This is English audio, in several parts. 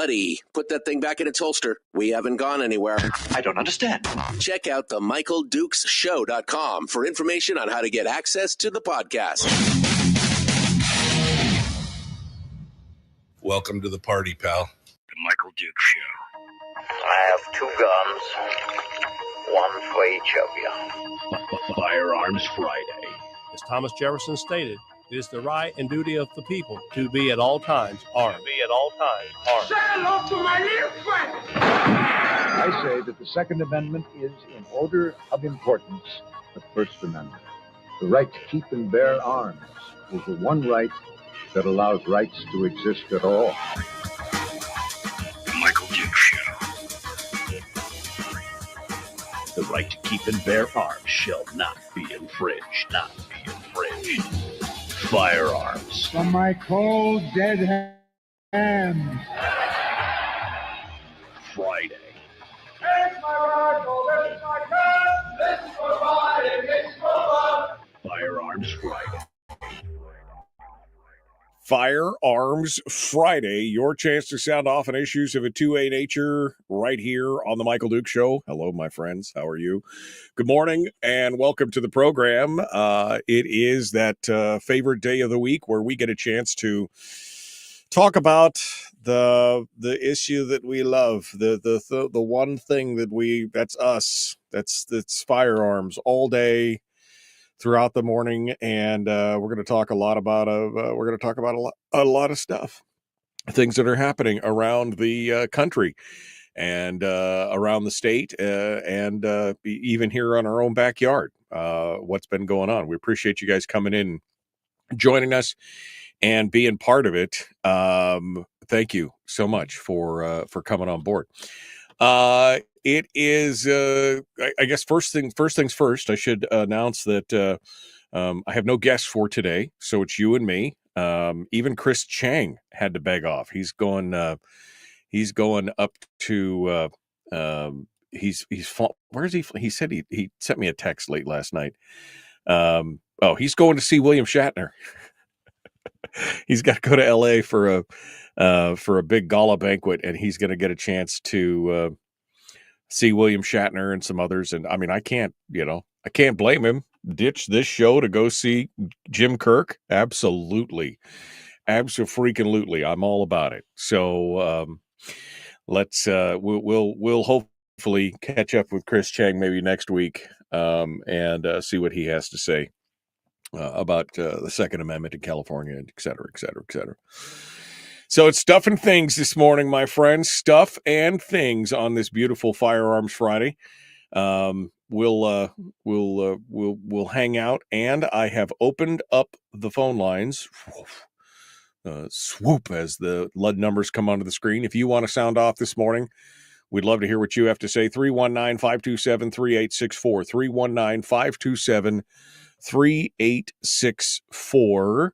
Buddy, put that thing back in its holster. We haven't gone anywhere. I don't understand. Check out the MichaelDukesShow.com for information on how to get access to the podcast. Welcome to the party, pal. The Michael Dukes Show. I have 2 guns, one for each of you. Firearms Friday. As Thomas Jefferson stated, it is the right and duty of the people to be at all times armed. Say hello to my little friend. I say that the Second Amendment is, in order of importance, the First Amendment. The right to keep and bear arms is the one right that allows rights to exist at all. The Michael Dukes Show. The right to keep and bear arms shall not be infringed. Firearms. From my cold, dead hands. Friday. It's my rifle, it's my gun, it's for fighting, it's for fun. Firearms Friday. Firearms Friday, your chance to sound off on issues of a 2A nature right here on the Michael Dukes Show. Hello, my friends. How are you? Good morning and welcome to the program. It is that favorite day of the week where we get a chance to talk about the issue that we love, the one thing that's us, that's firearms all day throughout the morning, and we're going to talk a lot about a lot of stuff, things that are happening around the country and around the state, and even here on our own backyard. What's been going on? We appreciate you guys coming in, joining us, and being part of it. Thank you so much for coming on board. It is, I guess, first things first, I should announce that I have no guests for today, so it's you and me. Even Chris Chang had to beg off. He's going up to, where is he? He said he sent me a text late last night. He's going to see William Shatner. He's got to go to LA for a big gala banquet, and he's going to get a chance to see William Shatner and some others. And I mean, I can't blame him. Ditch this show to go see Jim Kirk. Absolutely. Abso-freaking-lutely. I'm all about it. So let's we'll hopefully catch up with Chris Chang maybe next week and see what he has to say about the Second Amendment in California, et cetera, et cetera, et cetera. So it's stuff and things this morning, my friends. Stuff and things on this beautiful Firearms Friday. We'll hang out, and I have opened up the phone lines. Swoop as the LUD numbers come onto the screen. If you want to sound off this morning, we'd love to hear what you have to say. 319-527-3864. 319-527-3864.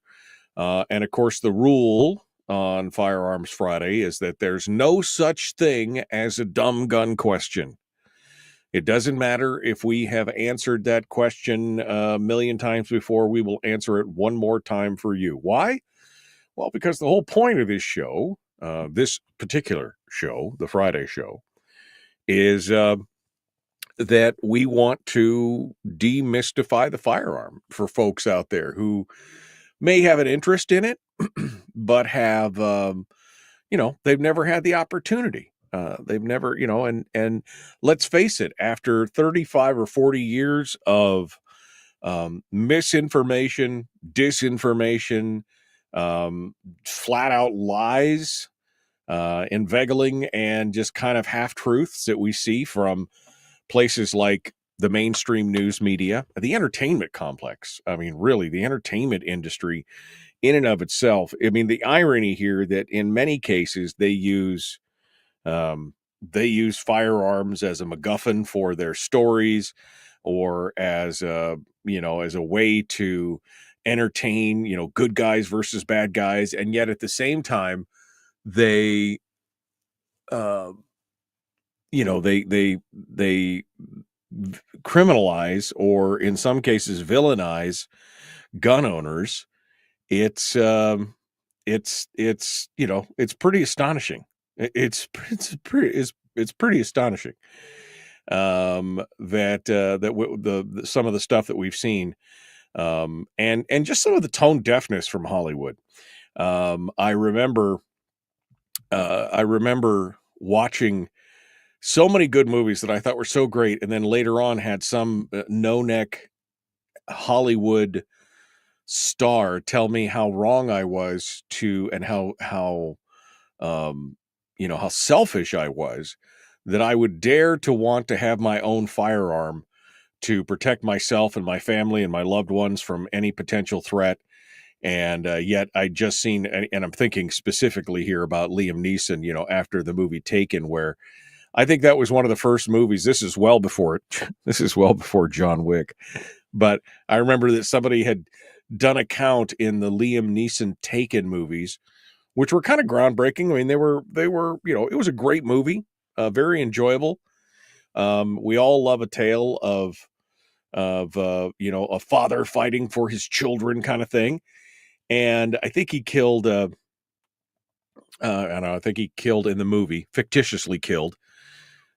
And of course, the rule on Firearms Friday is that there's no such thing as a dumb gun question. It doesn't matter if we have answered that question a million times before. We will answer it one more time for you. Why? Well, because the whole point of this show, this particular show, the Friday show, is that we want to demystify the firearm for folks out there who may have an interest in it, but have, they've never had the opportunity. They've never, and let's face it, after 35 or 40 years of misinformation, disinformation, flat out lies, inveigling, and just kind of half-truths that we see from places like the mainstream news media, the entertainment complex. I mean, really, the entertainment industry in and of itself. I mean, the irony here that in many cases they use firearms as a MacGuffin for their stories, or as a way to entertain, good guys versus bad guys. And yet at the same time, they criminalize, or in some cases villainize, gun owners. It's pretty astonishing. It's pretty astonishing that some of the stuff that we've seen, and just some of the tone deafness from Hollywood. I remember watching so many good movies that I thought were so great, and then later on had some no-neck Hollywood star tell me how wrong I was and how how selfish I was, that I would dare to want to have my own firearm to protect myself and my family and my loved ones from any potential threat. And yet I just seen, and I'm thinking specifically here about Liam Neeson, after the movie Taken, where I think that was one of the first movies. This is well before John Wick. But I remember that somebody had done a count in the Liam Neeson Taken movies, which were kind of groundbreaking. I mean, they were, it was a great movie, very enjoyable. We all love a tale of a father fighting for his children kind of thing. And I think he killed, I think he killed in the movie, fictitiously killed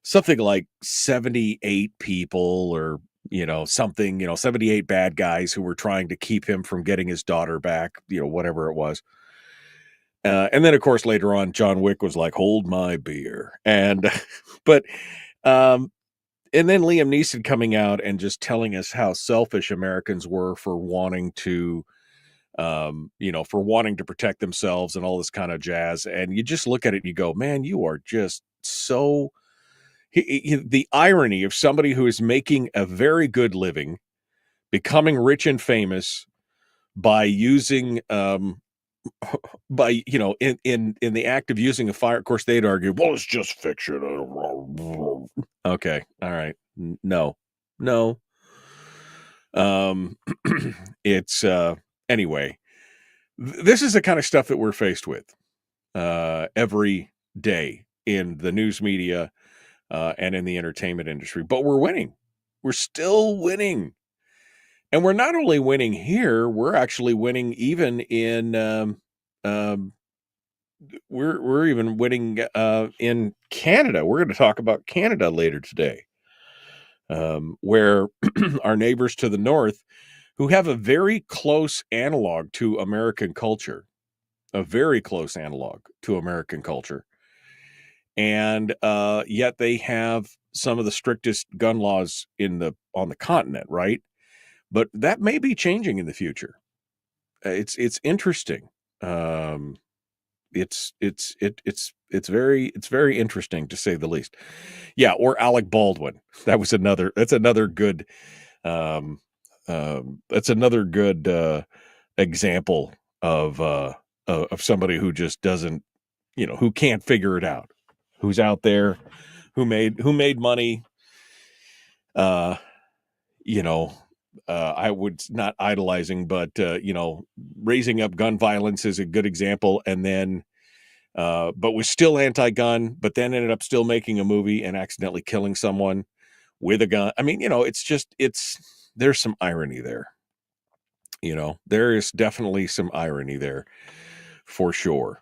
something like 78 people, or, 78 bad guys who were trying to keep him from getting his daughter back, whatever it was. And then, of course, later on, John Wick was like, hold my beer. And, and then Liam Neeson coming out and just telling us how selfish Americans were for wanting to, protect themselves and all this kind of jazz. And you just look at it and you go, man, you are just so, the irony of somebody who is making a very good living, becoming rich and famous by using, in the act of using a fire. Of course, they'd argue, well, it's just fiction. Okay. All right. No. It's, anyway, this is the kind of stuff that we're faced with, every day in the news media, and in the entertainment industry, but we're winning. We're still winning. And we're not only winning here, we're actually winning even in, we're even winning in Canada. We're going to talk about Canada later today, where our neighbors to the north, who have a very close analog to American culture, and yet they have some of the strictest gun laws on the continent, right? But that may be changing in the future. It's interesting. It's very interesting, to say the least. Yeah. Or Alec Baldwin. That's another good example of somebody who just doesn't, who can't figure it out, who's out there, who made money. I would not idolizing, but raising up gun violence is a good example. And then, but was still anti-gun, but then ended up still making a movie and accidentally killing someone with a gun. I mean, there's some irony there. There is definitely some irony there for sure.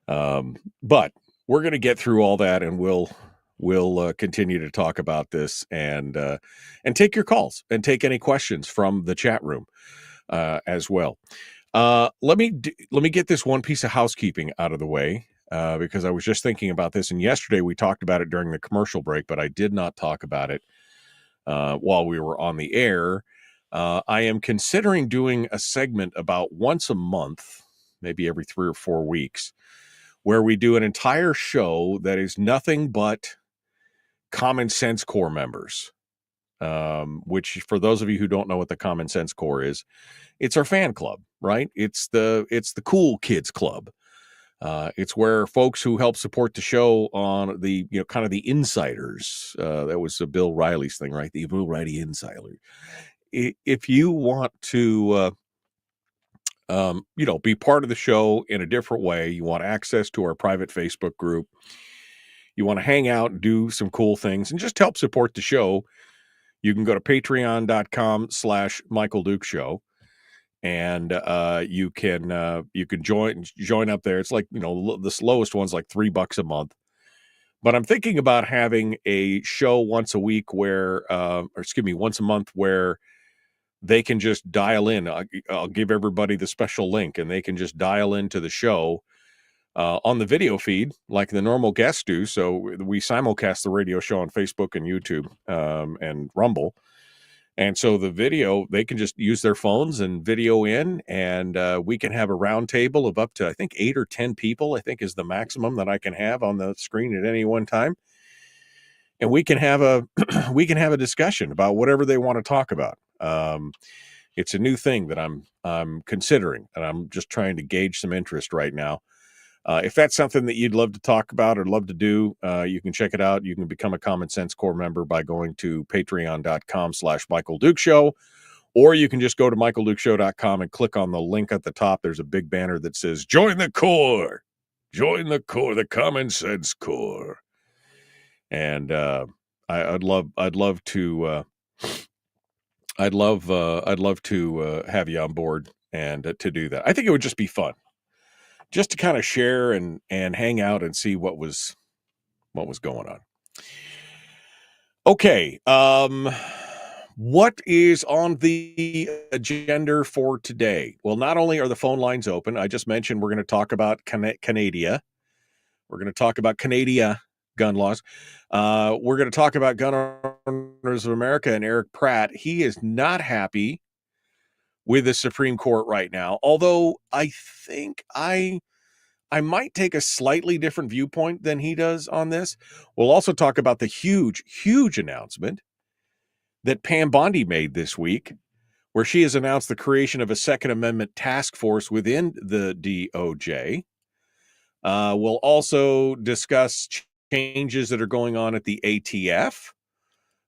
But we're going to get through all that, and we'll continue to talk about this and take your calls and take any questions from the chat room as well. Let me get this one piece of housekeeping out of the way, because I was just thinking about this, and yesterday we talked about it during the commercial break, but I did not talk about it while we were on the air. I am considering doing a segment about once a month, maybe every 3 or 4 weeks, where we do an entire show that is nothing but Common Sense Corps members, which, for those of you who don't know what the Common Sense Corps is, it's our fan club, right? It's the cool kids club. It's where folks who help support the show on the, kind of the insiders, that was Bill Riley's thing, right? The Bill Riley insider. If you want to, be part of the show in a different way, you want access to our private Facebook group, you want to hang out and do some cool things and just help support the show, you can go to patreon.com/Michael Duke Show. and you can join up there. It's like, the slowest one's like $3 a month. But I'm thinking about having a show once a week once a month where they can just dial in. I'll give everybody the special link, and they can just dial into the show on the video feed like the normal guests do. So we simulcast the radio show on Facebook and YouTube and Rumble. And so the video, they can just use their phones and video in, and we can have a round table of up to, I think, 8 or 10 people, I think is the maximum that I can have on the screen at any one time. And we can have a discussion about whatever they want to talk about. It's a new thing that I'm considering, and I'm just trying to gauge some interest right now. If that's something that you'd love to talk about or love to do, you can check it out. You can become a Common Sense Core member by going to patreon.com/Michael Duke Show, or you can just go to michaeldukeshow.com and click on the link at the top. There's a big banner that says, join the core, the Common Sense Core. And I'd love to have you on board and to do that. I think it would just be fun, just to kind of share and hang out and see what was going on. Okay, what is on the agenda for today? Well, not only are the phone lines open, I just mentioned we're going to talk about Canada. We're going to talk about Canada gun laws. We're going to talk about Gun Owners of America and Eric Pratt. He is not happy with the Supreme Court right now, although I think I might take a slightly different viewpoint than he does on this. We'll also talk about the huge announcement that Pam Bondi made this week, where she has announced the creation of a Second Amendment task force within the DOJ. We'll also discuss changes that are going on at the ATF.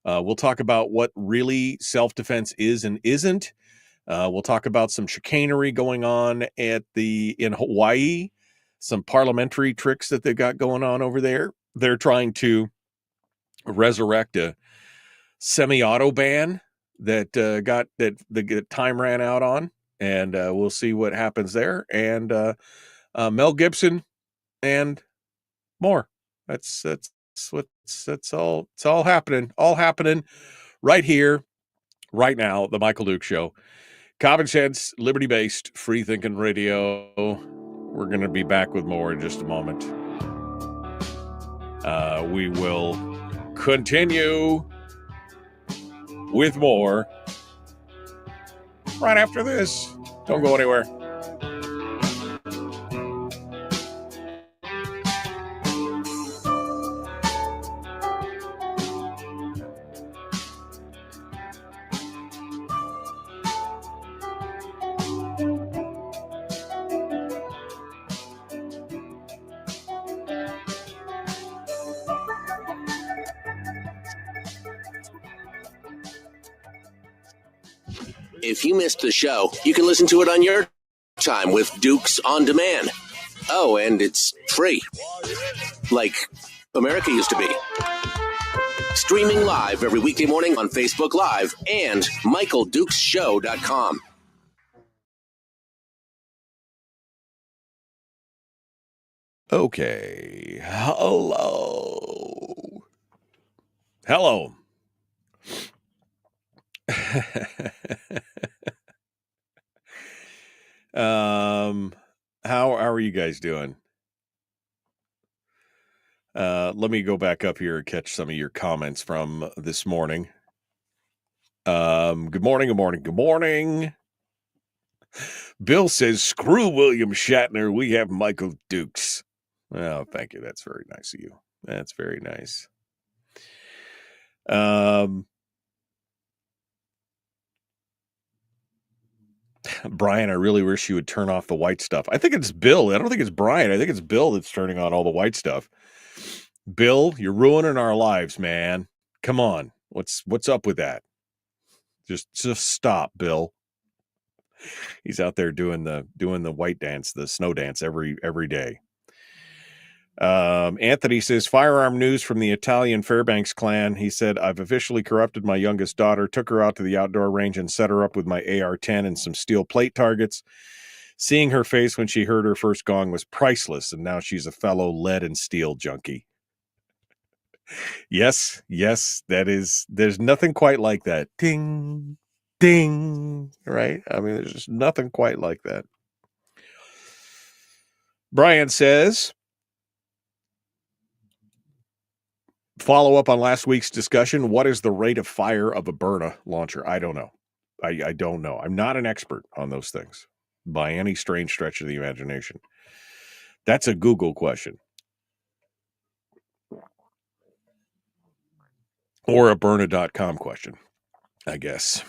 We'll talk about what really self-defense is and isn't. We'll talk about some chicanery going on in Hawaii, some parliamentary tricks that they've got going on over there. They're trying to resurrect a semi-auto ban that the time ran out on, and we'll see what happens there. And Mel Gibson and more. That's all happening right here, right now. The Michael Duke Show, common sense, liberty-based, free-thinking radio. We're going to be back with more in just a moment. We will continue with more right after this. Don't go anywhere. If you missed the show, you can listen to it on your time with Dukes On Demand. Oh, and it's free. Like America used to be. Streaming live every weekday morning on Facebook Live and MichaelDukesShow.com. Okay. Hello. How are you guys doing? Let me go back up here and catch some of your comments from this morning. Good morning. Bill says, screw William Shatner. We have Michael Dukes. Oh, thank you. That's very nice of you. That's very nice. Brian, I really wish you would turn off the white stuff. I think it's Bill. I don't think it's Brian. I think it's Bill that's turning on all the white stuff. Bill, you're ruining our lives, man. Come on. What's up with that? Just stop, Bill. He's out there doing the white dance, the snow dance every day. Anthony says, firearm news from the Italian Fairbanks clan. He said, I've officially corrupted my youngest daughter, took her out to the outdoor range and set her up with my AR-10 and some steel plate targets. Seeing her face when she heard her first gong was priceless, and now she's a fellow lead and steel junkie. Yes, there's nothing quite like that. Ding, ding, right? I mean, there's just nothing quite like that. Brian says, follow up on last week's discussion. What is the rate of fire of a Byrna launcher? I don't know. I don't know. I'm not an expert on those things by any strange stretch of the imagination. That's a Google question. Or a Byrna.com question, I guess.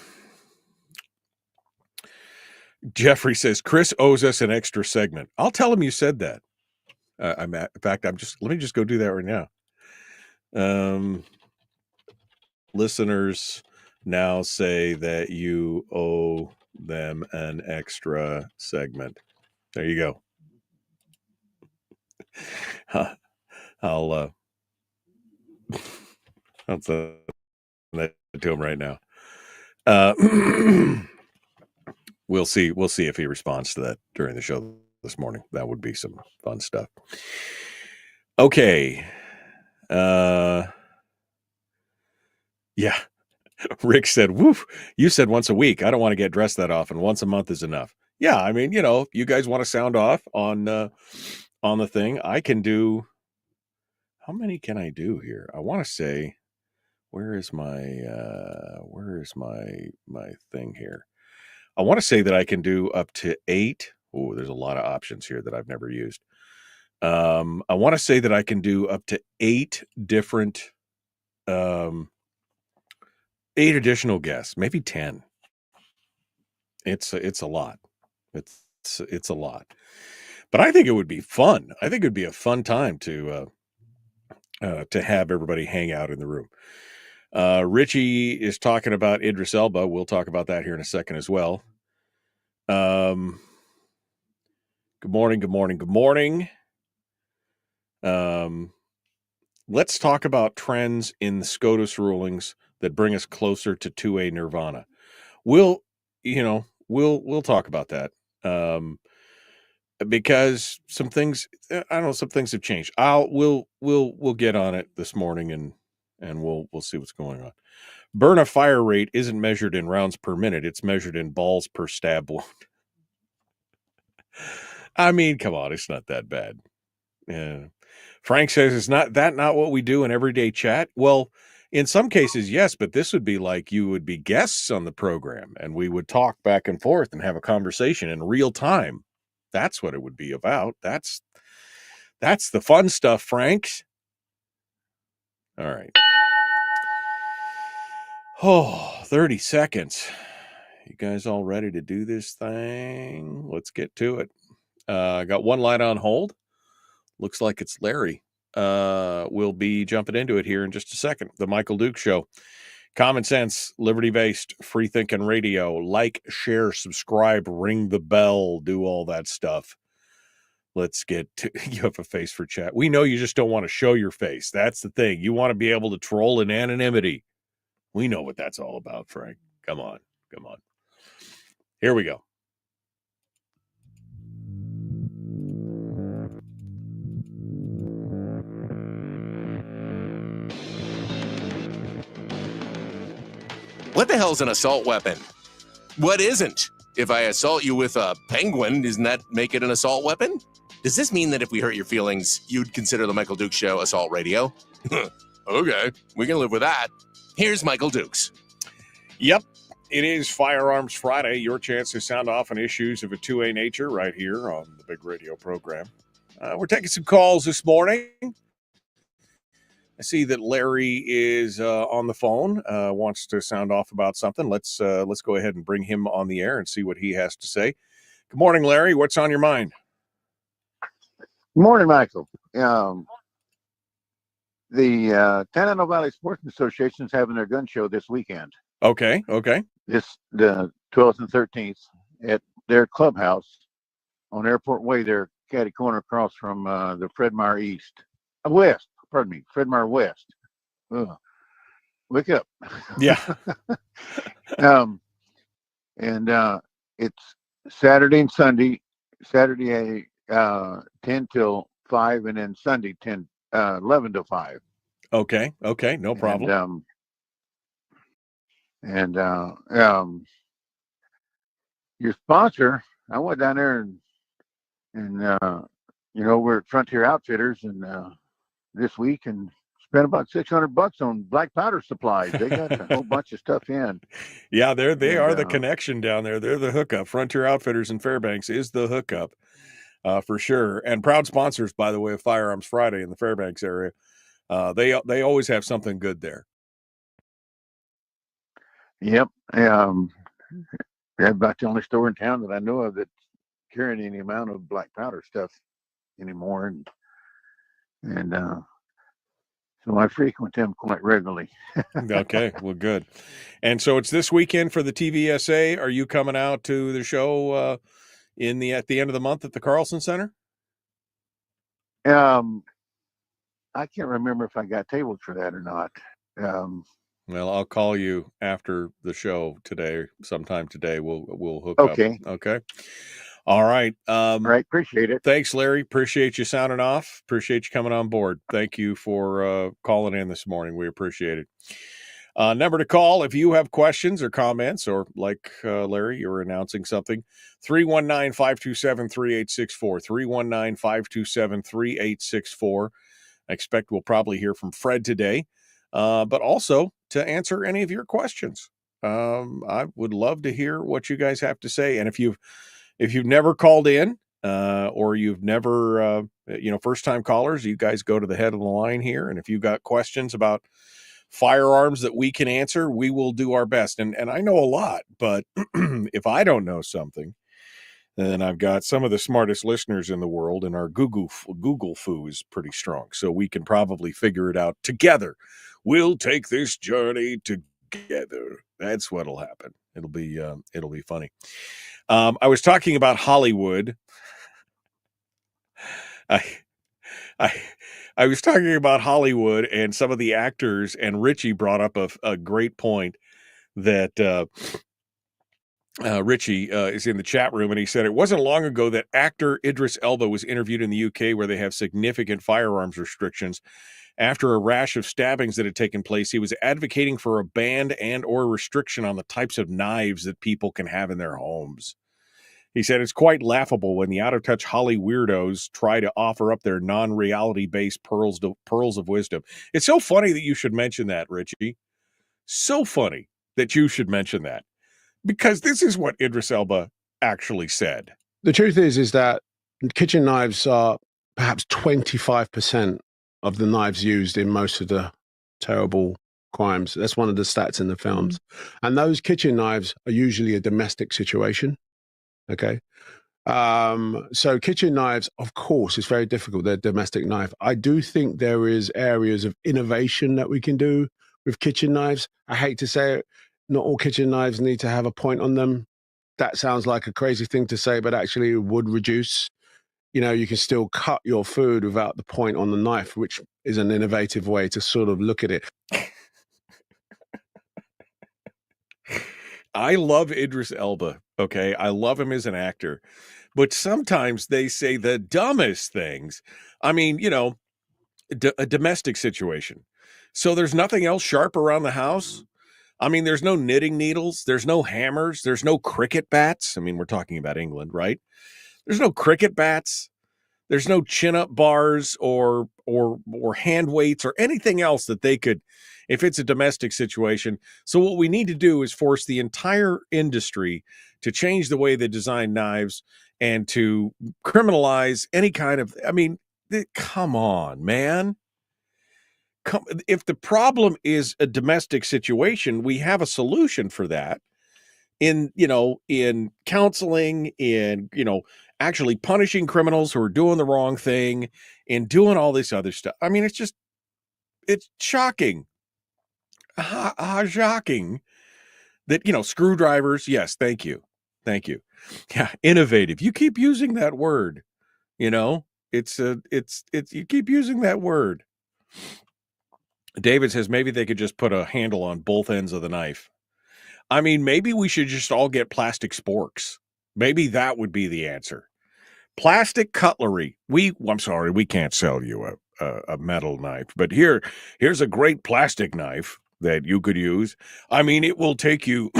Jeffrey says, Chris owes us an extra segment. I'll tell him you said that. In fact, let me just go do that right now. Listeners now say that you owe them an extra segment. There you go. I'll send that to him right now. We'll see if he responds to that during the show this morning. That would be some fun stuff. Okay. Yeah. Rick said, woof, you said once a week. I don't want to get dressed that often. Once a month is enough. Yeah, I mean, you guys want to sound off on the thing. I can do, how many can I do here? I want to say, where is my thing here? I want to say that I can do up to 8. Oh, there's a lot of options here that I've never used. I want to say that I can do up to 8 different, 8 additional guests, maybe 10. It's a lot. It's a lot, but I think it would be fun. I think it'd be a fun time to have everybody hang out in the room. Richie is talking about Idris Elba. We'll talk about that here in a second as well. Good morning. Let's talk about trends in the SCOTUS rulings that bring us closer to 2A Nirvana. We'll talk about that. Because some things have changed. We'll get on it this morning and we'll see what's going on. Byrna fire rate isn't measured in rounds per minute. It's measured in balls per stab wound. I mean, come on, it's not that bad. Yeah. Frank says, is not what we do in everyday chat? Well, in some cases, yes, but this would be like you would be guests on the program and we would talk back and forth and have a conversation in real time. That's what it would be about. That's the fun stuff, Franks. All right. Oh, 30 seconds. You guys all ready to do this thing? Let's get to it. I got one line on hold. Looks like it's Larry. We'll be jumping into it here in just a second. The Michael Duke Show. Common sense, liberty-based, free-thinking radio. Like, share, subscribe, ring the bell, do all that stuff. Let's get to, you have a face for chat. We know you just don't want to show your face. That's the thing. You want to be able to troll in anonymity. We know what that's all about, Frank. Come on. Here we go. What the hell's an assault weapon? What isn't? If I assault you with a penguin, doesn't that make it an assault weapon? Does this mean that if we hurt your feelings, you'd consider the Michael Dukes Show assault radio? Okay, we can live with that. Here's Michael Dukes. Yep, it is Firearms Friday. Your chance to sound off on issues of a 2A nature right here on the big radio program. We're taking some calls this morning. I see that Larry is on the phone, wants to sound off about something. Let's go ahead and bring him on the air and see what he has to say. Good morning, Larry. What's on your mind? Good morning, Michael. The Tanano Valley Sports Association is having their gun show this weekend. Okay. The 12th and 13th at their clubhouse on Airport Way. They're catty corner across from the Fred Meyer West. Pardon me, Fred Meyer West. Ugh. Wake up. Yeah. And it's Saturday and Sunday. Saturday 10 till 5, and then Sunday 11 to 5. Okay. No problem. And your sponsor, I went down there and we're at Frontier Outfitters and this week and spent about $600 on black powder supplies. They got a whole bunch of stuff in. Yeah, they are the connection down there. They're the hookup. Frontier Outfitters in Fairbanks is the hookup for sure. And proud sponsors, by the way, of Firearms Friday in the Fairbanks area. They always have something good there. Yep. They're about the only store in town that I know of that's carrying any amount of black powder stuff anymore. And so I frequent them quite regularly. Okay, well, good. And so it's this weekend for the TVSA. Are you coming out to the show at the end of the month at the Carlson Center? I can't remember if I got tabled for that or not. Well, I'll call you after the show today, sometime today. We'll hook up. Okay. All right. All right. Appreciate it. Thanks, Larry. Appreciate you sounding off. Appreciate you coming on board. Thank you for calling in this morning. We appreciate it. Number to call if you have questions or comments, or like Larry, you're announcing something, 319-527-3864, 319-527-3864. I expect we'll probably hear from Fred today, but also to answer any of your questions. I would love to hear what you guys have to say. And if you've never called in or you've never, first-time callers, you guys go to the head of the line here. And if you've got questions about firearms that we can answer, we will do our best. And I know a lot, but if I don't know something, then I've got some of the smartest listeners in the world, and our Google foo is pretty strong. So we can probably figure it out together. We'll take this journey together. That's what'll happen. It'll be funny. I was talking about Hollywood. I was talking about Hollywood and some of the actors, and Richie brought up a great point that Richie is in the chat room, and he said it wasn't long ago that actor Idris Elba was interviewed in the UK, where they have significant firearms restrictions. After a rash of stabbings that had taken place, he was advocating for a ban and or restriction on the types of knives that people can have in their homes. He said it's quite laughable when the out-of-touch Holly weirdos try to offer up their non-reality-based pearls of wisdom. It's so funny that you should mention that, Richie. So funny that you should mention that. Because this is what Idris Elba actually said. The truth is that kitchen knives are perhaps 25% of the knives used in most of the terrible crimes. That's one of the stats in the films. And those kitchen knives are usually a domestic situation. Okay. So kitchen knives, of course, it's very difficult. They're a domestic knife. I do think there is areas of innovation that we can do with kitchen knives. I hate to say it, not all kitchen knives need to have a point on them. That sounds like a crazy thing to say, but actually it would reduce. You can still cut your food without the point on the knife, which is an innovative way to sort of look at it. I love Idris Elba, okay? I love him as an actor. But sometimes they say the dumbest things. I mean, a domestic situation. So there's nothing else sharp around the house? I mean, there's no knitting needles. There's no hammers. There's no cricket bats. I mean, we're talking about England, right? There's no cricket bats. There's no chin-up bars or hand weights or anything else that they could, if it's a domestic situation. So what we need to do is force the entire industry to change the way they design knives and to criminalize any kind of, come on, man. If the problem is a domestic situation, we have a solution for that in counseling, in, actually punishing criminals who are doing the wrong thing and doing all this other stuff. I mean, it's shocking. Shocking that, screwdrivers. Yes. Thank you. Yeah. Innovative. You keep using that word. You know, it's you keep using that word. David says maybe they could just put a handle on both ends of the knife. I mean, maybe we should just all get plastic sporks. Maybe that would be the answer. Plastic cutlery. I'm sorry, we can't sell you a metal knife, but here's a great plastic knife that you could use. I mean, it will take you,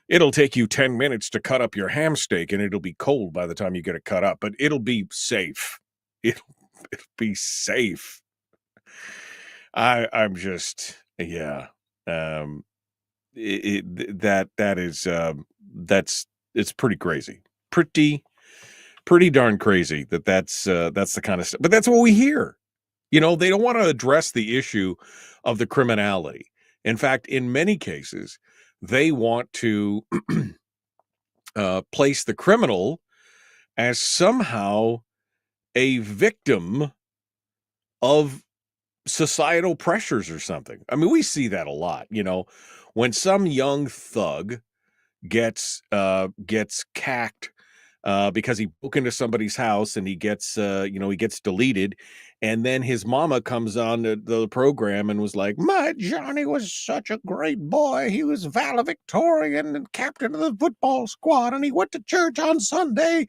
it'll take you 10 minutes to cut up your ham steak, and it'll be cold by the time you get it cut up, but it'll be safe. It'll be safe. I'm just, yeah. It's pretty crazy. Pretty darn crazy that's the kind of stuff. But that's what we hear. You know, they don't want to address the issue of the criminality. In fact, in many cases, they want to place the criminal as somehow a victim of societal pressures or something. I mean, we see that a lot, you know, when some young thug gets cacked because he broke into somebody's house and he gets deleted, and then his mama comes on the program and was like, "My Johnny was such a great boy. He was valedictorian and captain of the football squad, and he went to church on Sunday.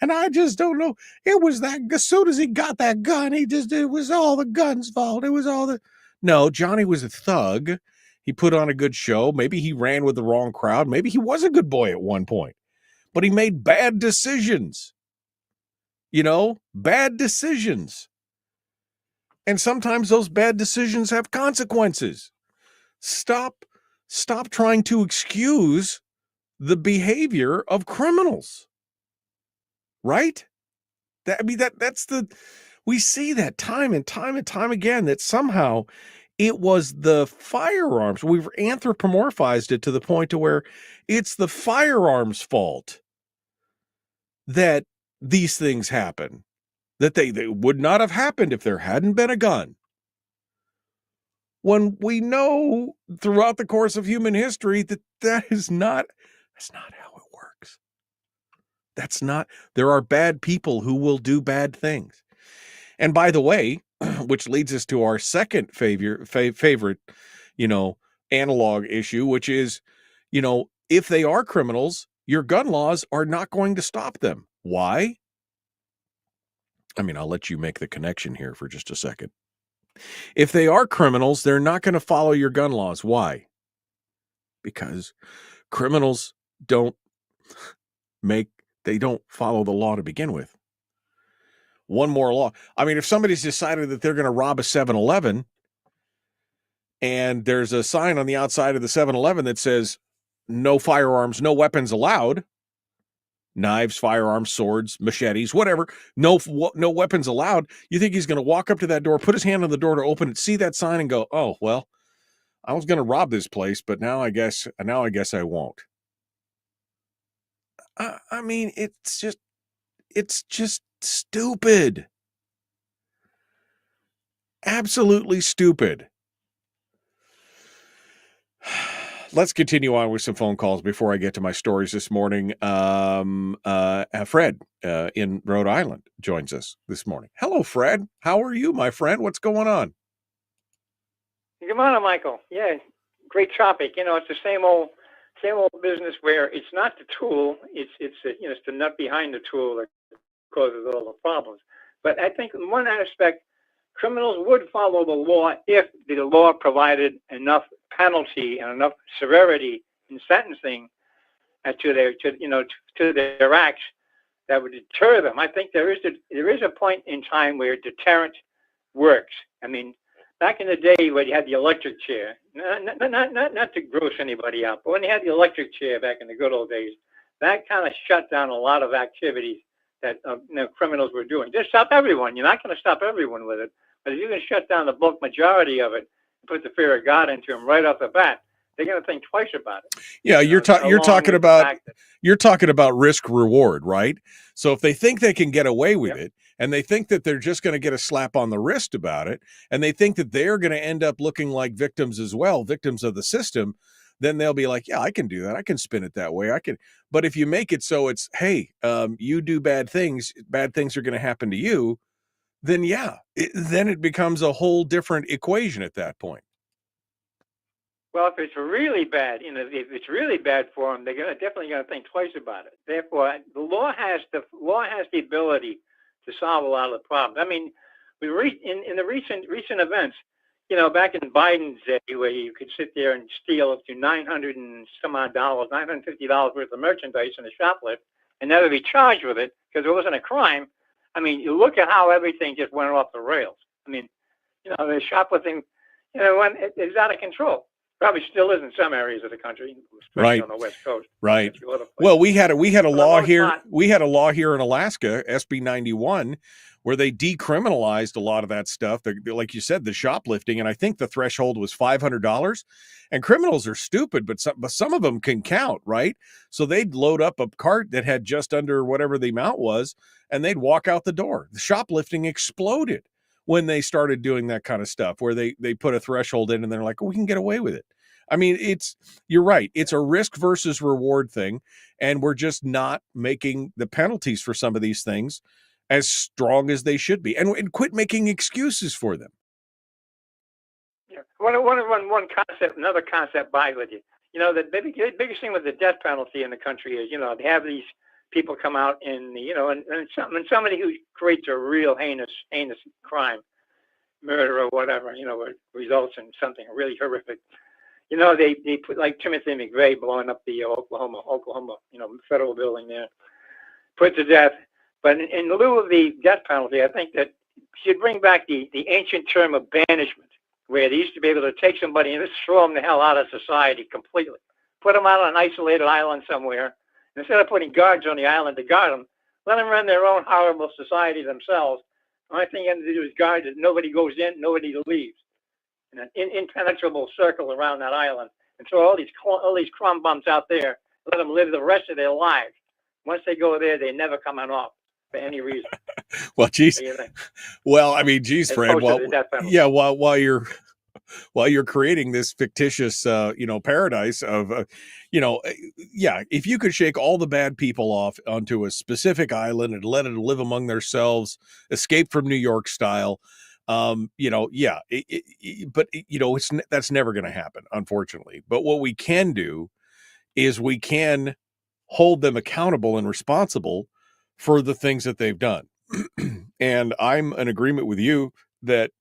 And I just don't know. It was that as soon as he got that gun, it was all the gun's fault. It was all the." No, Johnny was a thug. He put on a good show. Maybe he ran with the wrong crowd. Maybe he was a good boy at one point, but he made bad decisions. You know, bad decisions. And sometimes those bad decisions have consequences. Stop trying to excuse the behavior of criminals. Right? We see that time and time again, that somehow it was the firearms. We've anthropomorphized it to the point to where it's the firearms' fault that these things happen, that they would not have happened if there hadn't been a gun. When we know throughout the course of human history that's not how it works. There are bad people who will do bad things. And by the way, which leads us to our second favorite, analog issue, which is, if they are criminals, your gun laws are not going to stop them. Why? I mean, I'll let you make the connection here for just a second. If they are criminals, they're not going to follow your gun laws. Why? Because criminals don't follow the law to begin with. One more law. I mean, if somebody's decided that they're going to rob a 7-Eleven and there's a sign on the outside of the 7-Eleven that says no firearms, no weapons allowed, knives, firearms, swords, machetes, whatever, no weapons allowed, you think he's going to walk up to that door, put his hand on the door to open it, see that sign and go, "Oh, well, I was going to rob this place, but now I guess I won't." I mean, it's just stupid. Absolutely stupid. Let's continue on with some phone calls before I get to my stories this morning. Fred in Rhode Island joins us this morning. Hello, Fred. How are you, my friend? What's going on? Good morning, Michael. Yeah, great topic. It's the same old business where it's not the tool, it's the nut behind the tool that causes all the problems. But I think in one aspect, criminals would follow the law if the law provided enough penalty and enough severity in sentencing to their acts that would deter them. I think there is a point in time where deterrent works. I mean, back in the day when you had the electric chair, not to gross anybody out, but when you had the electric chair back in the good old days, that kind of shut down a lot of activities that criminals were doing. Just stop everyone. You're not going to stop everyone with it, but if you can shut down the bulk majority of it, and put the fear of God into them right off the bat, they're going to think twice about it. Yeah, you're talking about risk reward, right? So if they think they can get away with it, and they think that they're just going to get a slap on the wrist about it, and they think that they're going to end up looking like victims as well, victims of the system, then they'll be like, yeah, I can do that. I can spin it that way. I can. But if you make it so it's, hey, you do bad things are going to happen to you, then then it becomes a whole different equation at that point. Well, if it's really bad, if it's really bad for them, they're definitely going to think twice about it. Therefore, the law has the ability to solve a lot of the problems. I mean, in the recent events, back in Biden's day, where you could sit there and steal up to $900 and some odd dollars, $950 worth of merchandise in a shoplift, and never be charged with it because it wasn't a crime. I mean, you look at how everything just went off the rails. I mean, the shoplifting, it's out of control. Probably still is in some areas of the country, especially on the West Coast. Right. Well, we had a law here. We had a law here in Alaska, SB 91, where they decriminalized a lot of that stuff. Like you said, the shoplifting, and I think the threshold was $500. And criminals are stupid, but some of them can count, right? So they'd load up a cart that had just under whatever the amount was, and they'd walk out the door. The shoplifting exploded when they started doing that kind of stuff, where they put a threshold in and they're like, oh, we can get away with it. I mean, you're right. It's a risk versus reward thing. And we're just not making the penalties for some of these things as strong as they should be, and quit making excuses for them. Yeah. Another concept by with you. The biggest thing with the death penalty in the country is, they have these people come out and somebody who creates a real heinous crime, murder or whatever, results in something really horrific. They put like Timothy McVeigh blowing up the Oklahoma, federal building there, put to death. But in lieu of the death penalty, I think that should bring back the ancient term of banishment, where they used to be able to take somebody and just throw them the hell out of society completely, put them out on an isolated island somewhere. Instead of putting guards on the island to guard them, let them run their own horrible society themselves. The only thing you have to do is guard that nobody goes in, nobody leaves. In an impenetrable circle around that island, and throw all these crumb bums out there. Let them live the rest of their lives. Once they go there, they never come on off for any reason. Well, geez. Well, I mean, geez, Fred. Well, yeah. While you're creating this fictitious, paradise of, if you could shake all the bad people off onto a specific island and let them live among themselves, escape from New York style. But that's never going to happen, unfortunately. But what we can do is we can hold them accountable and responsible for the things that they've done. And I'm in agreement with you that,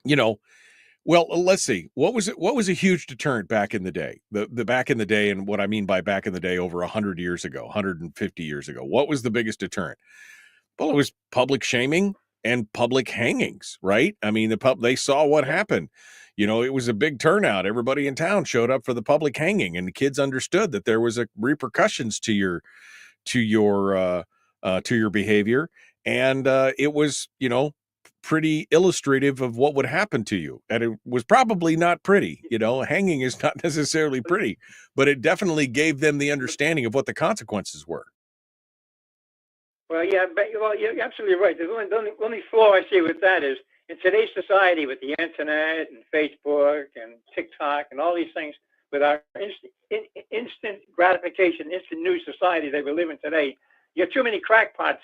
well, let's see. What was a huge deterrent back in the day? The back in the day, and what I mean by back in the day, over 100 years ago, 150 years ago, what was the biggest deterrent? Well, it was public shaming and public hangings, right? I mean, they saw what happened. It was a big turnout. Everybody in town showed up for the public hanging, and the kids understood that there was repercussions to your behavior, and it was, pretty illustrative of what would happen to you. And it was probably not pretty. Hanging is not necessarily pretty, but it definitely gave them the understanding of what the consequences were. Well, you're absolutely right. The only flaw I see with that is, in today's society, with the internet and Facebook and TikTok and all these things, with our instant gratification, instant news society that we live in today, you have too many crackpots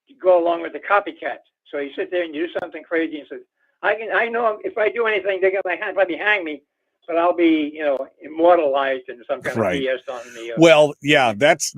to go along with the copycats. So you sit there and you do something crazy and say, I know if I do anything, they're going to probably hang me, but I'll be, immortalized in some kind of BS on the. Well, yeah, that's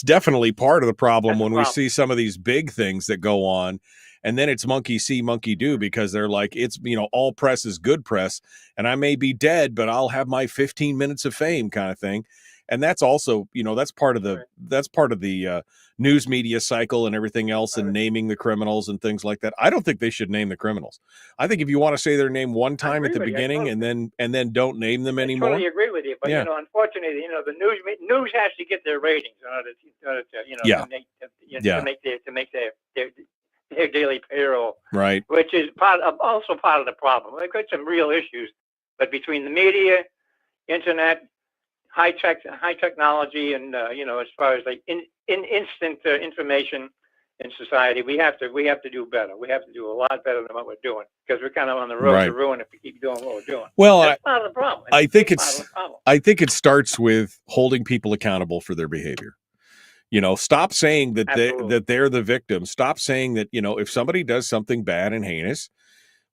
definitely part of the problem when we see some of these big things that go on, and then it's monkey see, monkey do, because they're like, it's, all press is good press, and I may be dead, but I'll have my 15 minutes of fame kind of thing. And that's also, that's part of the news media cycle and everything else, and naming the criminals and things like that. I don't think they should name the criminals. I think if you want to say their name one time at the beginning and then don't name them anymore. I totally agree with you, but unfortunately, the news has to get their ratings in order to make their daily payroll, right? Which is also part of the problem. We've got some real issues, but between the media, internet, high technology, and as far as like instant information in society, we have to do better. We have to do a lot better than what we're doing, because we're kind of on the road to ruin if we keep doing what we're doing. Well, that's part of the problem. I think I think it starts with holding people accountable for their behavior. Stop saying that they're the victim. Stop saying that, if somebody does something bad and heinous,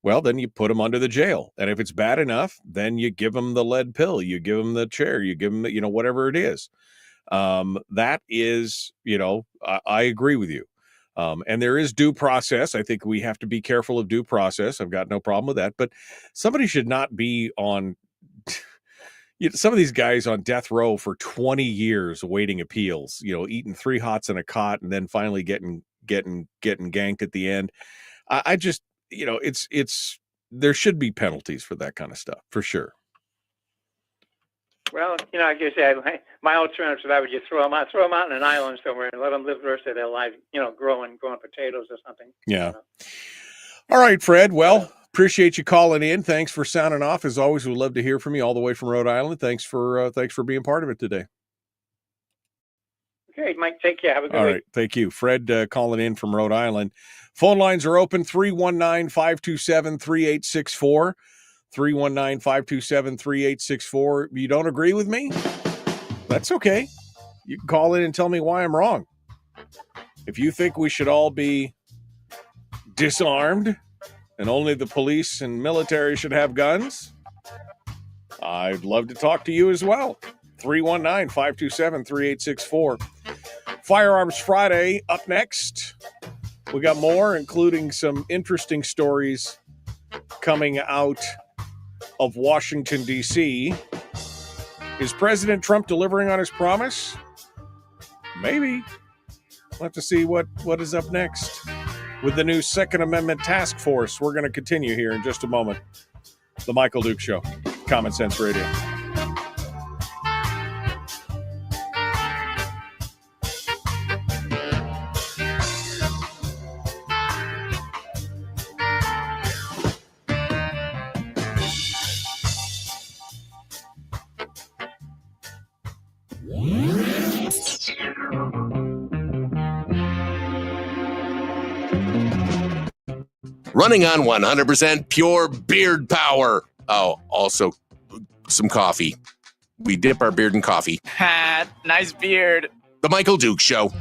well, then you put them under the jail. And if it's bad enough, then you give them the lead pill, you give them the chair, you give them, whatever it is. That is, I agree with you. And there is due process. I think we have to be careful of due process. I've got no problem with that. But somebody should not be on some of these guys on death row for 20 years awaiting appeals, eating 3 hots in a cot and then finally getting ganked at the end. I just, it's there should be penalties for that kind of stuff for sure. Well, like you said, my alternative to that would just throw them out on an island somewhere and let them live the rest of their life, growing potatoes or something. Yeah. All right, Fred. Well, appreciate you calling in. Thanks for sounding off. As always, we'd love to hear from you all the way from Rhode Island. Thanks for being part of it today. Okay, Mike, take care. Have a good week. All right. Thank you. Fred calling in from Rhode Island. Phone lines are open, 319-527-3864. 319-527-3864. You don't agree with me? That's okay. You can call in and tell me why I'm wrong. If you think we should all be disarmed and only the police and military should have guns, I'd love to talk to you as well. 319-527-3864. Firearms Friday up next. We got more, including some interesting stories coming out of Washington, D.C. Is President Trump delivering on his promise? Maybe. We'll have to see what is up next with the new Second Amendment Task Force. We're going to continue here in just a moment. The Michael Duke Show, Common Sense Radio. Running on 100% pure beard power. Oh, also some coffee. We dip our beard in coffee. Ha, nice beard. The Michael Duke Show.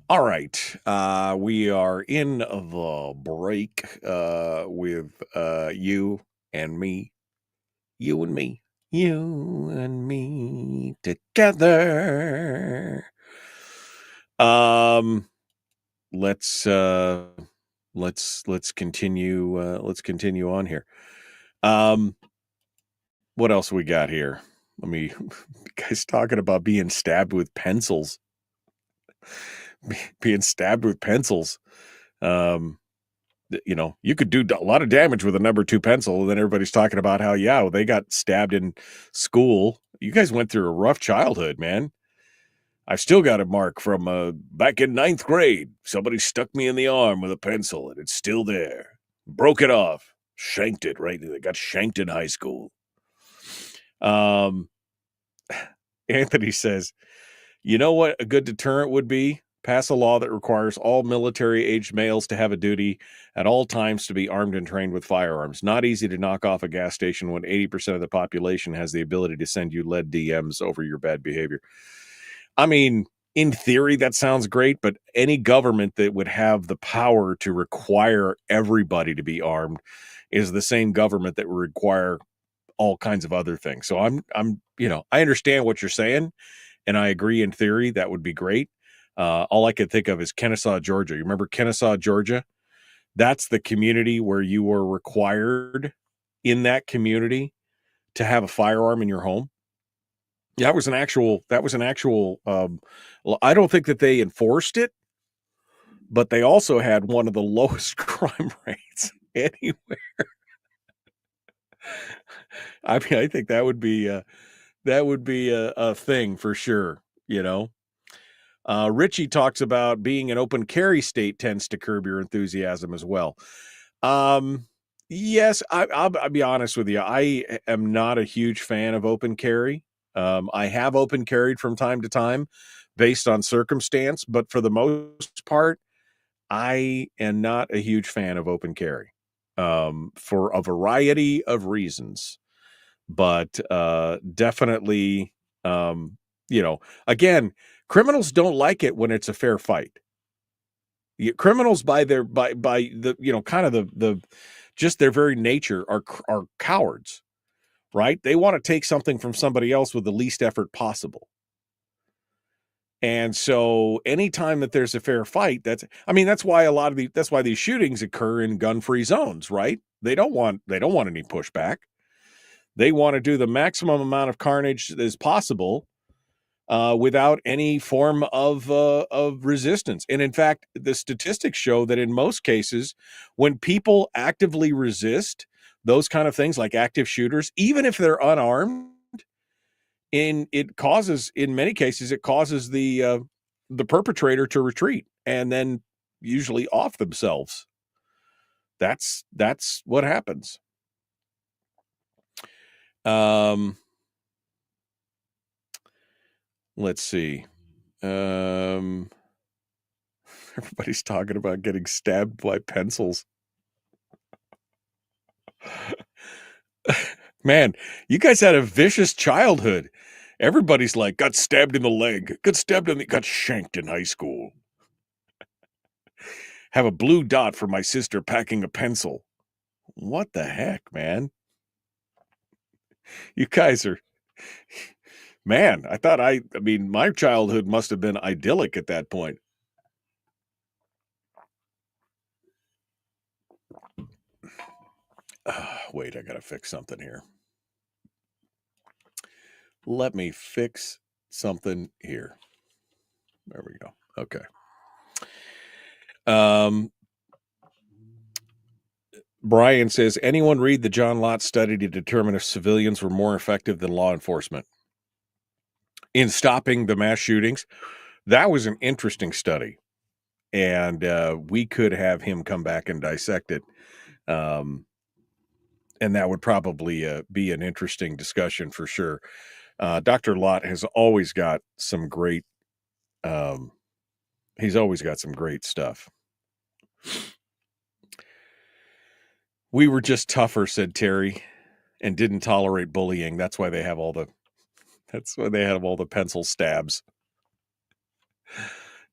All right. We are in the break with you and me. You and me. You and me together. Let's continue on here. What else we got here? Guys talking about being stabbed with pencils. Being stabbed with pencils. You could do a lot of damage with a number 2 pencil, and then everybody's talking about how, they got stabbed in school. You guys went through a rough childhood, man. I've still got a mark from back in 9th grade. Somebody stuck me in the arm with a pencil, and it's still there. Broke it off. Shanked it, right? They got shanked in high school. Anthony says, you know what a good deterrent would be? Pass a law that requires all military-aged males to have a duty at all times to be armed and trained with firearms. Not easy to knock off a gas station when 80% of the population has the ability to send you lead DMs over your bad behavior. I mean, in theory, that sounds great, but any government that would have the power to require everybody to be armed is the same government that would require all kinds of other things. So I understand what you're saying, and I agree in theory that would be great. All I could think of is Kennesaw, Georgia. You remember Kennesaw, Georgia? That's the community where you were required in that community to have a firearm in your home. Yeah, that was an actual, I don't think that they enforced it, but they also had one of the lowest crime rates anywhere. I mean, I think that would be a thing for sure, Richie talks about being an open carry state tends to curb your enthusiasm as well. Yes, I'll be honest with you. I am not a huge fan of open carry. I have open carried from time to time based on circumstance, but for the most part, I am not a huge fan of open carry. for a variety of reasons. But definitely, again, criminals don't like it when it's a fair fight. Criminals by the kind of the just their very nature are cowards, right? They want to take something from somebody else with the least effort possible. And so anytime that there's a fair fight, that's why that's why these shootings occur in gun-free zones, right? They don't want any pushback. They want to do the maximum amount of carnage as possible without any form of resistance. And in fact, the statistics show that in most cases, when people actively resist those kind of things like active shooters, even if they're unarmed, in many cases it causes the perpetrator to retreat and then usually off themselves. That's what happens. Let's see. Everybody's talking about getting stabbed by pencils. Man, you guys had a vicious childhood. Everybody's like, got stabbed in the leg, got shanked in high school. Have a blue dot for my sister packing a pencil. What the heck, man? You guys are... Man, I mean, my childhood must have been idyllic at that point. Wait, I gotta fix something here. Let me fix something here. There we go. Okay. Brian says, anyone read the John Lott study to determine if civilians were more effective than law enforcement in stopping the mass shootings? That was an interesting study. And we could have him come back and dissect it. And that would probably be an interesting discussion for sure. Dr. Lott has always got some great, he's always got some great stuff. We were just tougher, said Terry, and didn't tolerate bullying. That's why they have all the pencil stabs.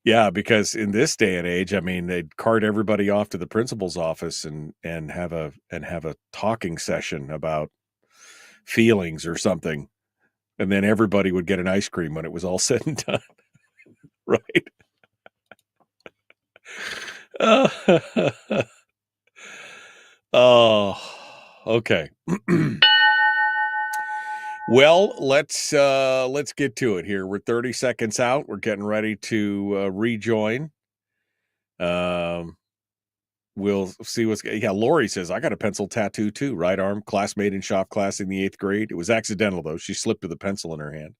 Yeah, because in this day and age, I mean, they'd cart everybody off to the principal's office and have a talking session about feelings or something. And then everybody would get an ice cream when it was all said and done. Right? Oh, okay. Well, let's get to it here. We're 30 seconds out. We're getting ready to rejoin. We'll see what's... Yeah, Lori says, I got a pencil tattoo too. Right arm, classmate in shop class in the 8th grade. It was accidental, though. She slipped with a pencil in her hand.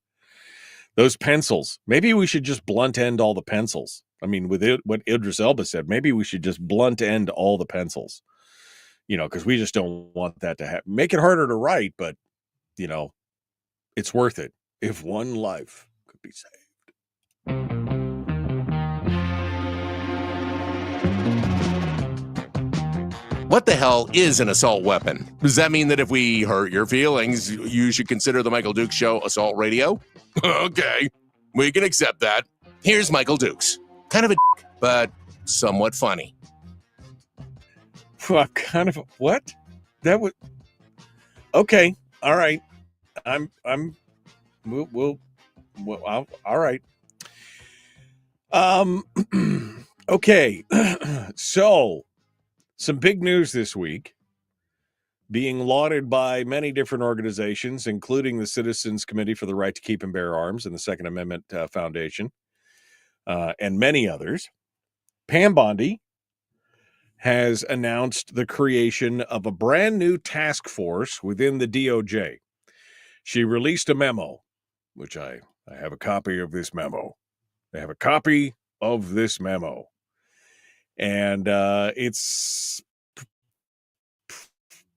Those pencils. Maybe we should just blunt end all the pencils. I mean, with what Idris Elba said, maybe we should just blunt end all the pencils. Because we just don't want that to happen. Make it harder to write, but, it's worth it if one life could be saved. What the hell is an assault weapon? Does that mean that if we hurt your feelings, you should consider the Michael Dukes Show assault radio? Okay, we can accept that. Here's Michael Dukes. Kind of a dick, but somewhat funny. Kind of what? That would... Okay, all right. We'll all right. Okay. So, some big news this week, being lauded by many different organizations, including the Citizens Committee for the Right to Keep and Bear Arms and the Second Amendment Foundation, and many others. Pam Bondi has announced the creation of a brand new task force within the DOJ. She released a memo, which I have a copy of this memo. I have a copy of this memo. And it's